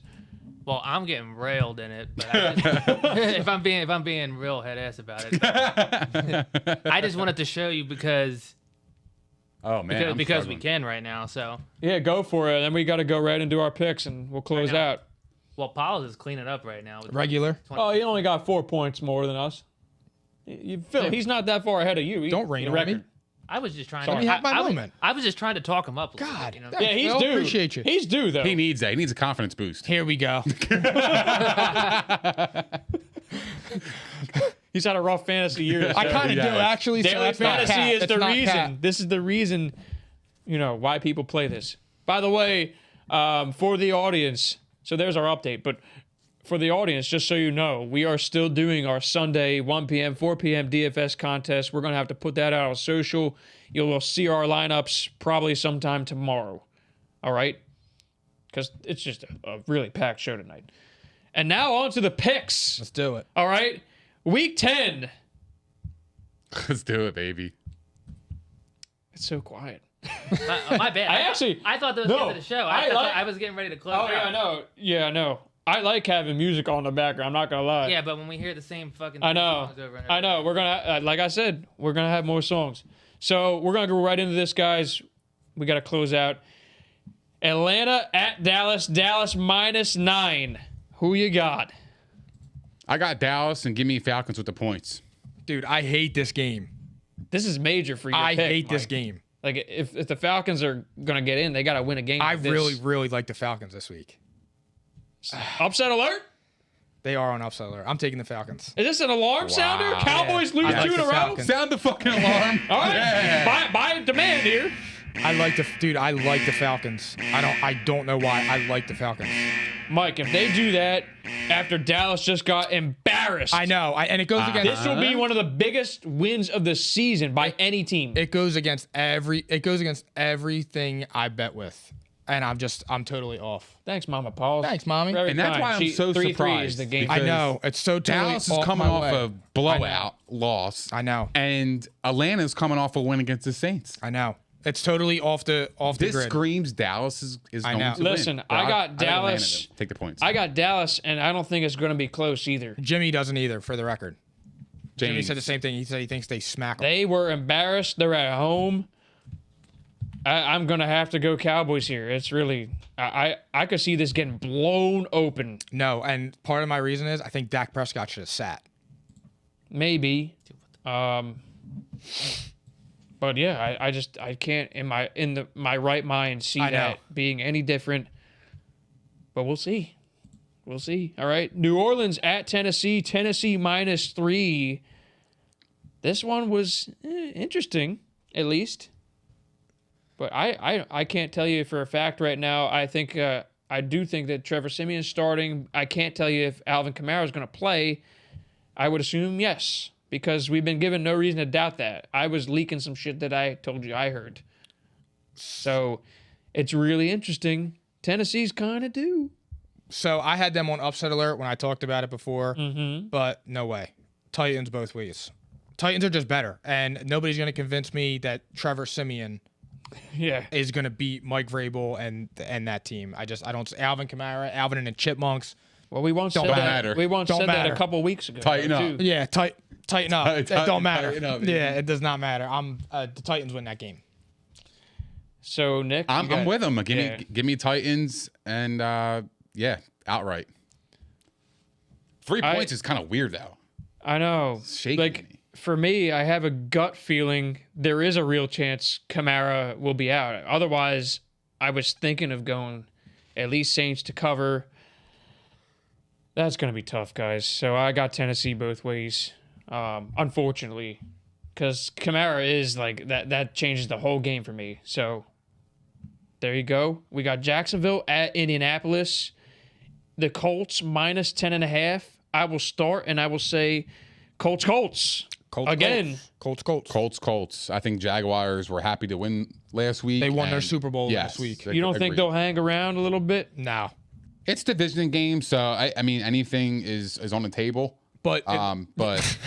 Well, I'm getting railed in it, but if I'm being real head ass about it, I just wanted to show you because Oh, man. because we can right now. So Yeah, go for it. Then we got to go right into our picks, and we'll close I know. out. well, Paul's is cleaning up right now. With Regular. 20. Oh, he only got 4 points more than us. Phil, he's not that far ahead of you. Don't rain the on record. me. I was just trying Let to me have my I moment. I was just trying to talk him up. A little God. bit, you know? that- Yeah, he's Phil, due. appreciate you. He's due, though. He needs that. He needs a confidence boost. Here we go. He's had a rough fantasy year. I kind of do, actually. So Daily that's not fantasy cat. is That's the not reason. cat. This is the reason, why people play this. By the way, for the audience, so there's our update. But for the audience, just so you know, we are still doing our Sunday 1 p.m., 4 p.m. DFS contest. We're going to have to put that out on social. You'll see our lineups probably sometime tomorrow. All right? Because it's just a really packed show tonight. And now on to the picks. Let's do it. All right? Week 10. Let's do it, baby. It's so quiet. My bad. I thought that was the end of the show. I was getting ready to close. Oh, yeah, I know. Yeah, I know. I like having music on the background. I'm not going to lie. Yeah, but when we hear the same fucking I know. songs over and over, I know. We're going to, like I said, we're going to have more songs. So we're going to go right into this, guys. We got to close out. Atlanta at Dallas. Dallas -9. Who you got? I got Dallas, and give me Falcons with the points. Dude, I hate this game. This is major for your I pick, hate this Mike. game. Like, if the Falcons are going to get in, they got to win a game I like this. really like the Falcons this week. Upset alert? They are on upset alert. I'm taking the Falcons. Is this an alarm sounder? Cowboys lose I like 2 in the a row? Falcons. Sound the fucking alarm. All right. Buy demand here. I like the Falcons. I don't know why. I like the Falcons. Mike, if they do that after Dallas just got embarrassed embarrassed. I know, and it goes against. This will be one of the biggest wins of the season by any team. It goes against everything I bet with, and I'm totally off. Thanks, Mama Paul. Thanks, Mommy. Very And that's kind. why I'm so 3-3 surprised. is the game. I know it's so totally Dallas is off coming my off way. a blowout loss. I know. And Atlanta's coming off a win against the Saints. I know. It's totally off the This grid. screams Dallas is I going know. to Listen, win. I got think Atlanta Dallas. to take the points. I got Dallas, and I don't think it's going to be close either. Jimmy doesn't either, for the record. Jimmy James. said the same thing. He said he thinks they smack them. They were embarrassed. They're at home. I'm going to have to go Cowboys here. It's really, I could see this getting blown open. No, and part of my reason is I think Dak Prescott should have sat. Maybe. But yeah, I can't in my right mind see I know. that being any different. But we'll see. We'll see. All right. New Orleans at Tennessee. Tennessee -3. This one was interesting, at least. But I can't tell you for a fact right now. I think I do think that Trevor Siemian's starting. I can't tell you if Alvin Kamara is going to play. I would assume yes, because we've been given no reason to doubt that. I was leaking some shit that I told you I heard. So it's really interesting. Tennessee's kind of due. So I had them on upset alert when I talked about it before, Mm-hmm. but no way. Titans both ways. Titans are just better, and nobody's going to convince me that Trevor Siemian Yeah. is going to beat Mike Vrabel and that team. I don't. Alvin Kamara, Alvin and the Chipmunks. Well, we once said Don't that. matter. We once Don't said that matter. a couple weeks ago. Tighten up. too. Yeah, tighten up. It don't matter. Tighten up, Yeah, it does not matter. The Titans win that game. So Nick, I'm with them. Yeah. Give me Titans and outright. 3 points is kind of weird though. I know. Shaking Like me. for me, I have a gut feeling there is a real chance Kamara will be out. Otherwise, I was thinking of going at least Saints to cover. That's going to be tough, guys. So I got Tennessee both ways, unfortunately, because Kamara is like that. That changes the whole game for me. So there you go. We got Jacksonville at Indianapolis. The Colts -10.5. I will start and I will say Colts. Colts Again. Colts. I think Jaguars were happy to win last week. They won their and- Super Bowl yes, last week. You don't think agreed. they'll hang around a little bit? No, It's division game, so I mean anything is on the table. but But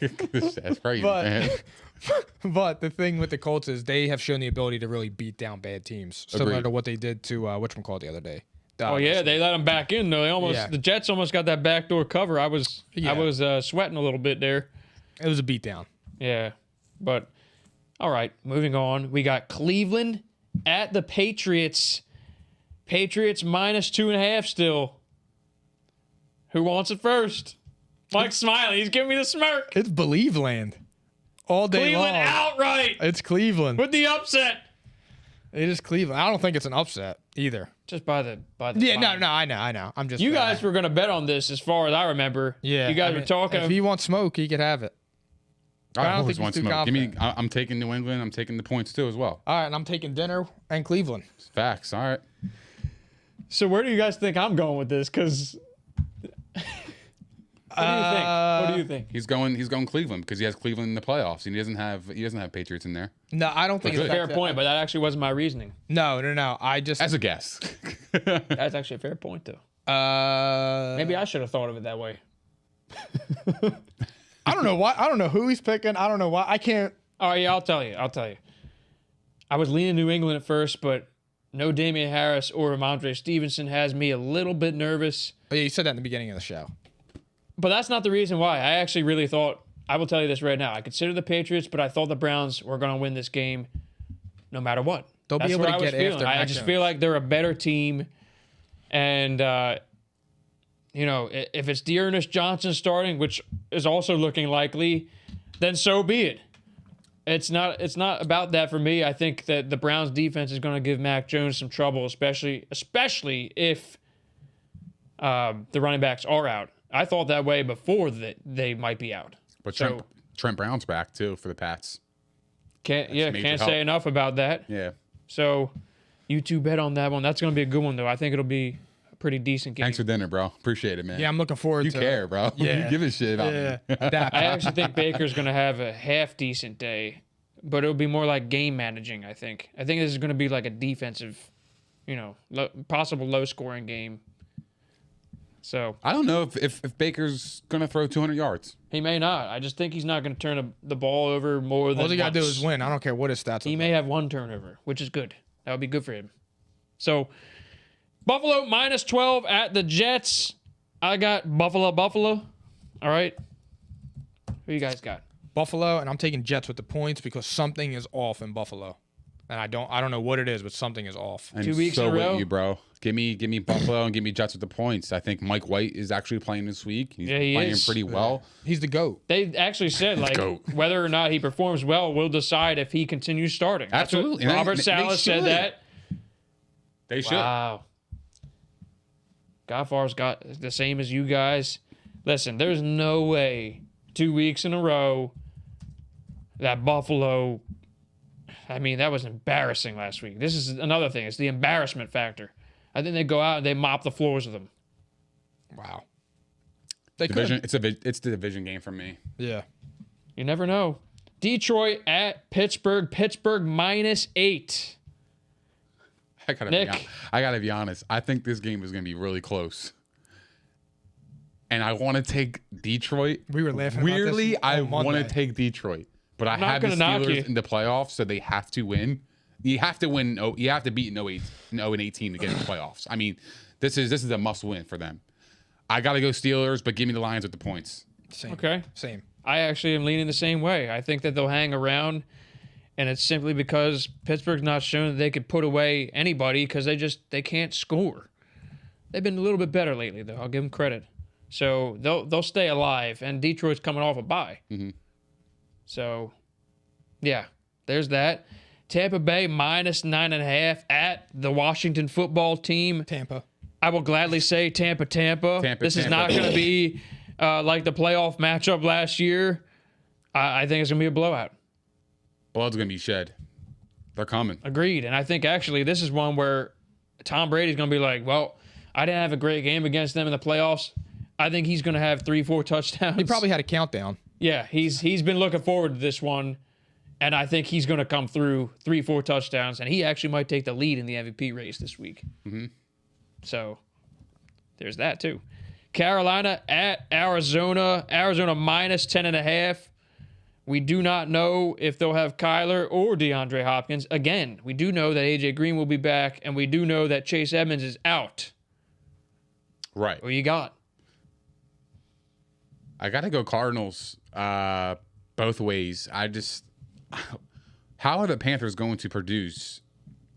that's crazy, But- man. but the thing with the Colts is they have shown the ability to really beat down bad teams, similar Agreed. to what they did to whatchamacallit the other day. Oh yeah, they let them back in though. They almost Yeah. the Jets almost got that backdoor cover. I was sweating a little bit there. It was a beatdown. Yeah, but all right, moving on. We got Cleveland at the Patriots. Patriots -2.5 still. Who wants it first? Mike's smiling. He's giving me the smirk. It's Believe Land all day Cleveland long. outright It's Cleveland. with the upset. It is Cleveland. I don't think it's an upset either. Just by the Yeah, line. no, I know. I'm just You guys were gonna bet on this, as far as I remember. Yeah, you guys I mean, were talking. If he wants smoke, he could have it. I don't always think want he's too smoke. Give me. confident. I'm taking New England. I'm taking the points too as well. All right, and I'm taking dinner and Cleveland. Facts. All right. So where do you guys think I'm going with this? Because what do you think? What do you think? He's going Cleveland because he has Cleveland in the playoffs and he doesn't have Patriots in there. No, I don't think That's it's good. Fair point, but that actually wasn't my reasoning. No. I just As a guess. That's actually a fair point, though. Maybe I should have thought of it that way. I don't know why. I don't know who he's picking. I don't know why. I can't. Oh yeah, I'll tell you. I was leaning New England at first, but no Damian Harris or Ramondre Stevenson has me a little bit nervous. Oh, yeah, you said that in the beginning of the show. But that's not the reason why. I actually really thought, I will tell you this right now. I consider the Patriots, but I thought the Browns were going to win this game no matter what. They'll be That's able what to I was get feeling. after I Mac just Jones. feel like they're a better team. And, if it's Dearness Johnson starting, which is also looking likely, then so be it. It's not about that for me. I think that the Browns defense is going to give Mac Jones some trouble, especially if the running backs are out. I thought that way before that they might be out. But So- Trent Brown's back too for the Pats. Can't major say help. enough about that. Yeah. So you two bet on that one. That's going to be a good one, though. I think it'll be pretty decent game. Thanks for dinner, bro. Appreciate it, man. Yeah, I'm looking forward You to care, bro. Yeah. You give a shit about Yeah. me. I actually think Baker's going to have a half decent day, but it'll be more like game managing, I think. I think this is going to be like a defensive, possible low scoring game. So I don't know if Baker's going to throw 200 yards. he may not. I just think he's not going to turn the ball over more than All you got to do once. is win. I don't care what his stats He are. may have one turnover, which is good. That would be good for him. So Buffalo -12 at the Jets. I got Buffalo. All right. Who you guys got? Buffalo, and I'm taking Jets with the points because something is off in Buffalo. And I don't know what it is, but something is off. And 2 weeks so in a row? with you, bro. Give me Buffalo and give me Jets with the points. I think Mike White is actually playing this week. He's Yeah, he playing is. pretty well. He's the GOAT. They actually said Go. whether or not he performs well will decide if he continues starting. That's what Absolutely. And Robert they Saleh said should. that. They should. Wow. Gaffar's got the same as you guys. Listen, there's no way 2 weeks in a row that Buffalo. I mean, that was embarrassing last week. This is another thing. It's the embarrassment factor. I think they go out and they mop the floors with them. Wow. They Division. could. It's the division game for me. Yeah. You never know. Detroit at Pittsburgh. Pittsburgh -8. Nick. I gotta be honest. I think this game is gonna be really close, and I want to take Detroit. We were laughing about this Weirdly, I on want to Monday. take Detroit, but I not have the gonna knock you. Steelers in the playoffs, so they have to win. You have to win. You have to beat 0-18 to get in the playoffs. I mean, this is a must win for them. I gotta go Steelers, but give me the Lions with the points. Same. Okay. Same. I actually am leaning the same way. I think that they'll hang around, and it's simply because Pittsburgh's not shown that they could put away anybody because they can't score. They've been a little bit better lately, though. I'll give them credit. So they'll stay alive, and Detroit's coming off a bye. Mm-hmm. So, yeah, there's that. Tampa Bay -9.5 at the Washington football team. Tampa. I will gladly say Tampa. This is not going to be like the playoff matchup last year. I think it's going to be a blowout. Blood's gonna be shed. They're coming. Agreed. And I think actually this is one where Tom Brady's going to be like, well, I didn't have a great game against them in the playoffs. I think he's going to have 3-4 touchdowns. He probably had a countdown. Yeah, he's been looking forward to this one. And I think he's going to come through 3-4 touchdowns. And he actually might take the lead in the MVP race this week. Mm-hmm. So there's that too. Carolina at Arizona. Arizona -10.5. We do not know if they'll have Kyler or DeAndre Hopkins. Again, we do know that A.J. Green will be back, and we do know that Chase Edmonds is out. Right. What you got? I gotta go Cardinals. Both ways. How are the Panthers going to produce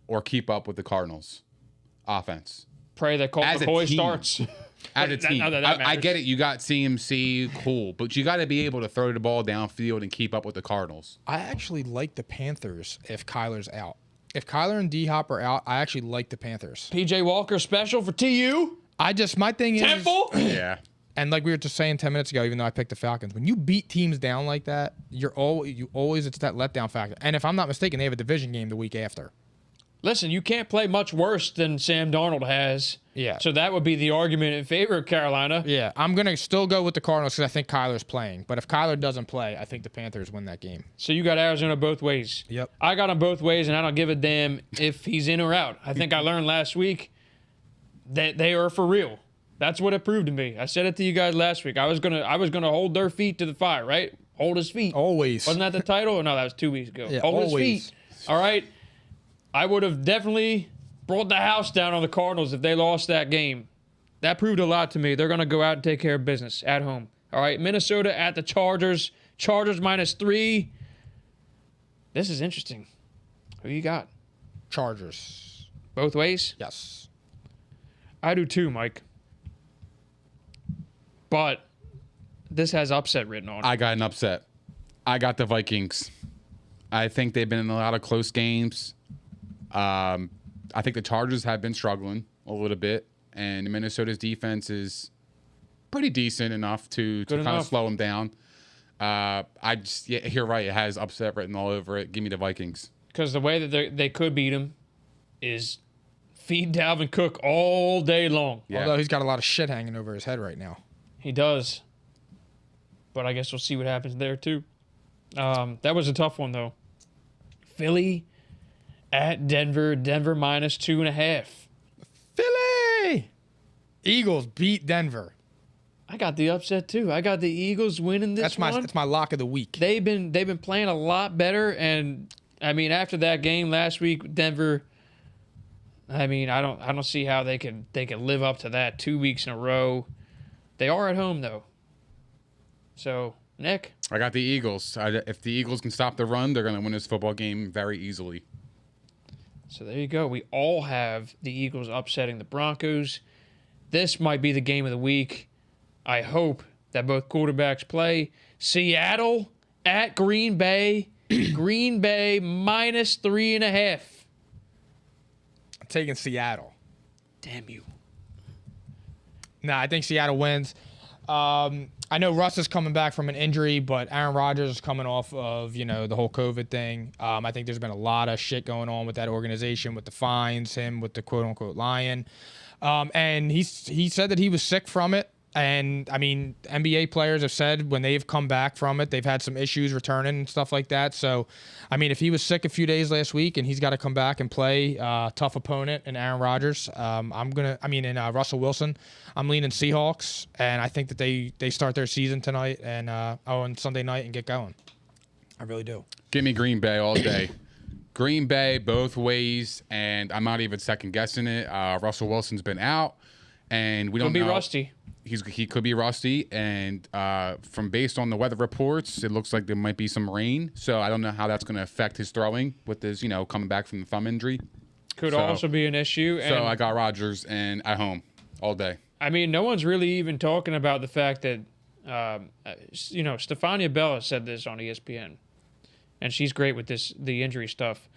or keep up with the Cardinals offense? Pray that Colt As a McCoy team. starts. As a That- team, that I matters. get it. You got CMC, cool, but you got to be able to throw the ball downfield and keep up with the Cardinals. I actually like the Panthers if Kyler's out. If Kyler and D-Hop are out, I actually like the Panthers. PJ Walker special for TU. My thing is, Temple. Yeah, and like we were just saying 10 minutes ago, even though I picked the Falcons, when you beat teams down like that, you always it's that letdown factor. And if I'm not mistaken, they have a division game the week after. Listen, you can't play much worse than Sam Darnold has. Yeah. So that would be the argument in favor of Carolina. Yeah, I'm gonna still go with the Cardinals because I think Kyler's playing. But if Kyler doesn't play, I think the Panthers win that game. So you got Arizona both ways. Yep. I got them both ways, and I don't give a damn if he's in or out. I think I learned last week that they are for real. That's what it proved to me. I said it to you guys last week. I was gonna hold their feet to the fire, right? Hold his feet. Always. Wasn't that the title? Or no, that was 2 weeks ago. Yeah, hold always. his feet. All right. I would have definitely brought the house down on the Cardinals if they lost that game. That proved a lot to me. They're going to go out and take care of business at home. All right, Minnesota at the Chargers. Chargers -3. This is interesting. Who you got? Chargers. Both ways? Yes. I do too, Mike. But this has upset written on it. I got an upset. I got the Vikings. I think they've been in a lot of close games. I think the Chargers have been struggling a little bit, and Minnesota's defense is pretty decent enough to kind of enough. slow them down. You're right. It has upset written all over it. Give me the Vikings. Because the way that they could beat him is feed Dalvin Cook all day long. Yeah. Although he's got a lot of shit hanging over his head right now. He does. But I guess we'll see what happens there, too. That was a tough one, though. Philly at Denver. Denver minus 2.5. Philly! Eagles beat Denver. I got the upset, too. I got the Eagles winning this one. That's my lock of the week. They've been playing a lot better, and I mean after that game last week, Denver. I mean I don't see how they could live up to that 2 weeks in a row. They are at home though. So Nick, I got the Eagles. If the Eagles can stop the run, they're going to win this football game very easily. so there you go. We all have the Eagles upsetting the Broncos. This might be the game of the week. I hope that both quarterbacks play. Seattle at Green Bay. Green Bay minus 3.5. I'm taking Seattle. Damn you. Nah, I think Seattle wins. I know Russ is coming back from an injury, but Aaron Rodgers is coming off of, the whole COVID thing. I think there's been a lot of shit going on with that organization, with the fines, him with the quote-unquote lying. And he said that he was sick from it. And, I mean, NBA players have said when they've come back from it, they've had some issues returning and stuff like that. So, I mean, if he was sick a few days last week and he's got to come back and play tough opponent in Aaron Rodgers, in Russell Wilson, I'm leaning Seahawks. And I think that they start their season tonight and on Sunday night and get going. I really do. Give me Green Bay all day. Green Bay both ways, and I'm not even second guessing it. Russell Wilson's been out, and we don't know. Could be rusty. He could be rusty, and from based on the weather reports, it looks like there might be some rain. So I don't know how that's going to affect his throwing with his, coming back from the thumb injury. Could also be an issue. And So I got Rodgers and at home all day. I mean, no one's really even talking about the fact that, Stefania Bella said this on ESPN, and she's great with the injury stuff.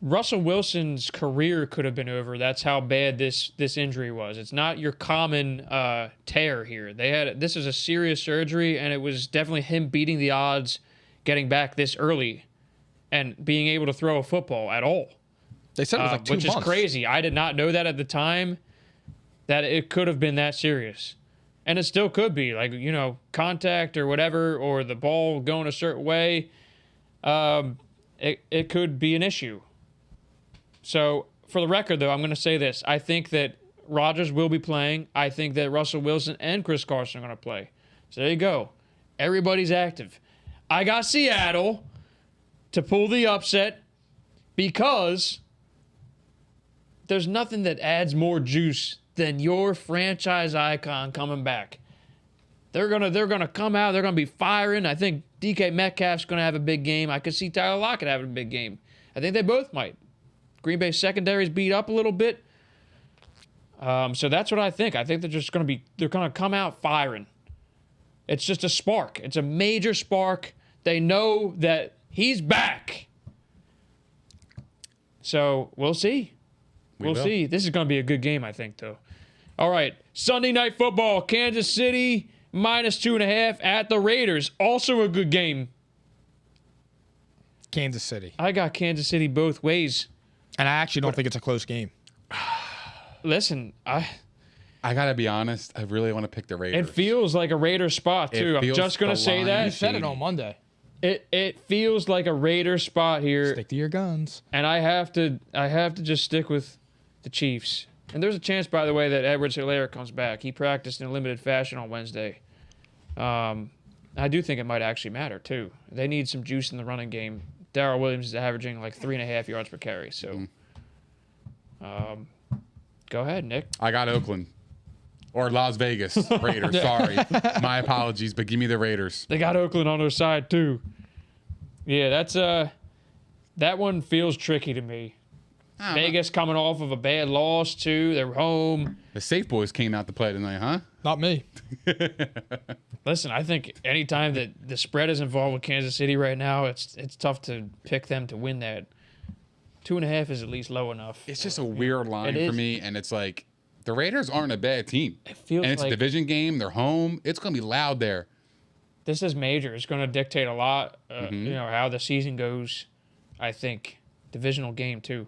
Russell Wilson's career could have been over. That's how bad this injury was. It's not your common tear here. This is a serious surgery, and it was definitely him beating the odds, getting back this early, and being able to throw a football at all. They said it was like 2 months. Which is crazy. I did not know that at the time, that it could have been that serious. And it still could be, like, contact or whatever, or the ball going a certain way. It could be an issue. So, for the record, though, I'm going to say this. I think that Rodgers will be playing. I think that Russell Wilson and Chris Carson are going to play. So, there you go. Everybody's active. I got Seattle to pull the upset because there's nothing that adds more juice than your franchise icon coming back. They're gonna come out. They're gonna be firing. I think DK Metcalf's gonna have a big game. I could see Tyler Lockett having a big game. I think they both might. Green Bay secondary's beat up a little bit. So that's what I think. I think they're gonna come out firing. It's just a spark. It's a major spark. They know that he's back. So we'll see. We'll see. This is gonna be a good game, I think, though. All right, Sunday Night Football, Kansas City minus 2.5 at the Raiders. Also a good game. Kansas City. I got Kansas City both ways. And I actually don't think it's a close game. Listen, I got to be honest. I really want to pick the Raiders. it feels like a Raider spot, too. I'm just going to say You that. said it on Monday. It feels like a Raider spot here. Stick to your guns. And I have to just stick with the Chiefs. And there's a chance, by the way, that Edwards-Helaire comes back. He practiced in a limited fashion on Wednesday. I do think it might actually matter, too. They need some juice in the running game. Darrell Williams is averaging like 3.5 yards per carry. So, go ahead, Nick. I got Oakland. Or Las Vegas Raiders. Sorry. My apologies, but give me the Raiders. They got Oakland on their side, too. Yeah, that one feels tricky to me. Vegas coming off of a bad loss, too. They're home. The Safe Boys came out to play tonight, huh? Not me. Listen, I think anytime that the spread is involved with Kansas City right now, it's tough to pick them to win that. 2.5 is at least low enough. It's just a weird line for me, and it's like the Raiders aren't a bad team. It feels and it's like a division game. They're home. It's going to be loud there. This is major. It's going to dictate a lot, how the season goes, I think. Divisional game, too.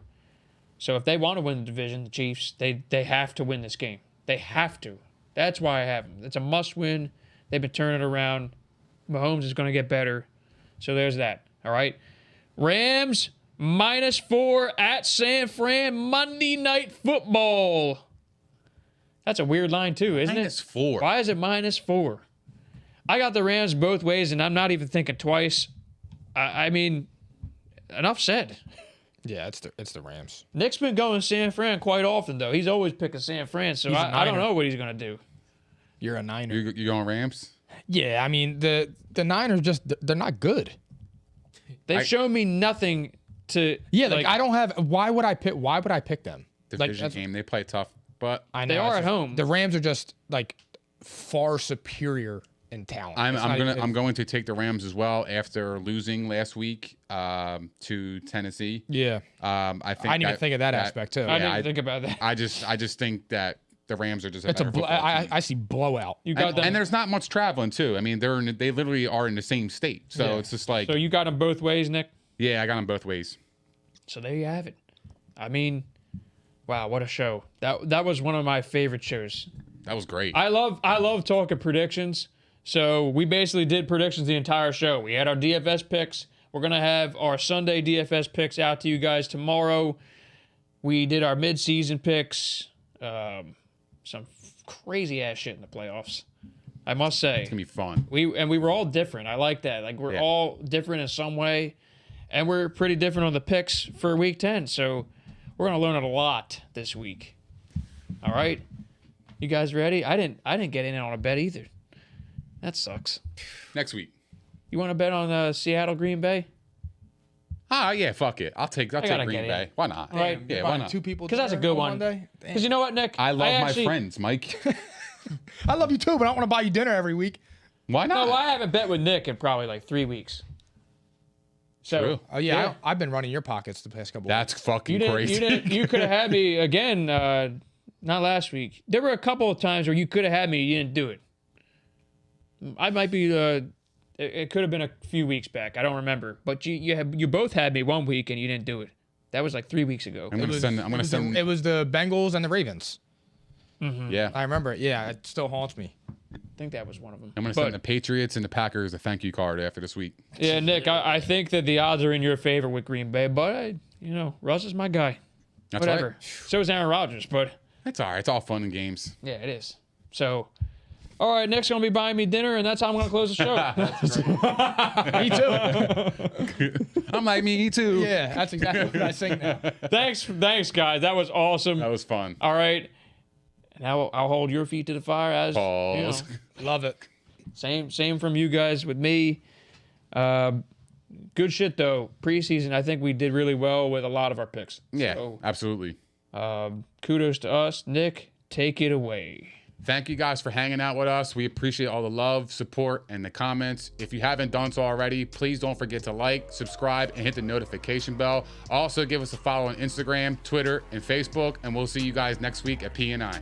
So if they want to win the division, the Chiefs, they have to win this game. They have to. That's why I have them. It's a must-win. They've been turning it around. Mahomes is going to get better. So there's that. All right. Rams -4 at San Fran. Monday Night Football. That's a weird line too, isn't it? -4. Why is it -4? I got the Rams both ways, and I'm not even thinking twice. I mean, enough said. Yeah, it's the Rams. Nick's been going San Fran quite often, though. He's always picking San Fran, so I don't know what he's going to do. You're a Niner. You going Rams? Yeah, I mean, the Niners they're not good. They've shown me nothing to. Yeah, like I don't have. Why would I pick them? Division game. They play tough, but I know They are it's at just- home. The Rams are just like far superior in talent. I'm going to take the Rams as well after losing last week to Tennessee. Yeah. I think I didn't even think of that aspect too. I didn't think about that. I just think that the Rams are just a It's better football team. I see blowout. You got them. And there's not much traveling too. I mean, they literally are in the same state, so Yeah. it's just like So you got them both ways, Nick? yeah, I got them both ways. So there you have it. I mean, wow, what a show. That was one of my favorite shows. That was great. I love talking predictions. So we basically did predictions the entire show. We had our DFS picks. We're going to have our Sunday DFS picks out to you guys tomorrow. We did our midseason picks. Some crazy ass shit in the playoffs, I must say. It's gonna be fun. We were all different. I like that. Like we're Yeah. all different in some way, and we're pretty different on the picks for Week 10. So we're gonna learn a lot this week. All right, you guys ready? I didn't get in on a bet either. That sucks. Next week. You want to bet on Seattle Green Bay? Yeah, fuck it. I'll take gotta Green get in. Bay. Why not? Right. Yeah, why not? Two people. Because that's a good one. Because you know what, Nick? I love actually- my friends, Mike. I love you too, but I don't want to buy you dinner every week. Why not? No, I haven't bet with Nick in probably like 3 weeks. So True. Oh yeah, I've been running your pockets the past couple. That's fucking crazy. You could have had me again. Not last week. There were a couple of times where you could have had me. You didn't do it. I might be. It could have been a few weeks back. I don't remember. But you both had me 1 week and you didn't do it. That was like 3 weeks ago. I'm gonna send. It was the Bengals and the Ravens. Yeah. I remember it. Yeah, it still haunts me. I think that was one of them. I'm gonna send the Patriots and the Packers a thank you card after this week. Yeah, Nick. I think that the odds are in your favor with Green Bay, but Russ is my guy. That's Whatever. right. So is Aaron Rodgers, but It's all right. It's all fun and games. yeah, it is. So. All right, Nick's going to be buying me dinner, and that's how I'm going to close the show. Me too. I'm like me too. Yeah, that's exactly what I think now. Thanks, guys. That was awesome. That was fun. All right. Now I'll hold your feet to the fire as Pause. Love it. Same from you guys with me. Good shit though. Preseason, I think we did really well with a lot of our picks. Yeah, So, absolutely. kudos to us. Nick, take it away. Thank you guys for hanging out with us. We appreciate all the love, support, and the comments. If you haven't done so already, please don't forget to like, subscribe, and hit the notification bell. Also, give us a follow on Instagram, Twitter, and Facebook, and we'll see you guys next week at P&I.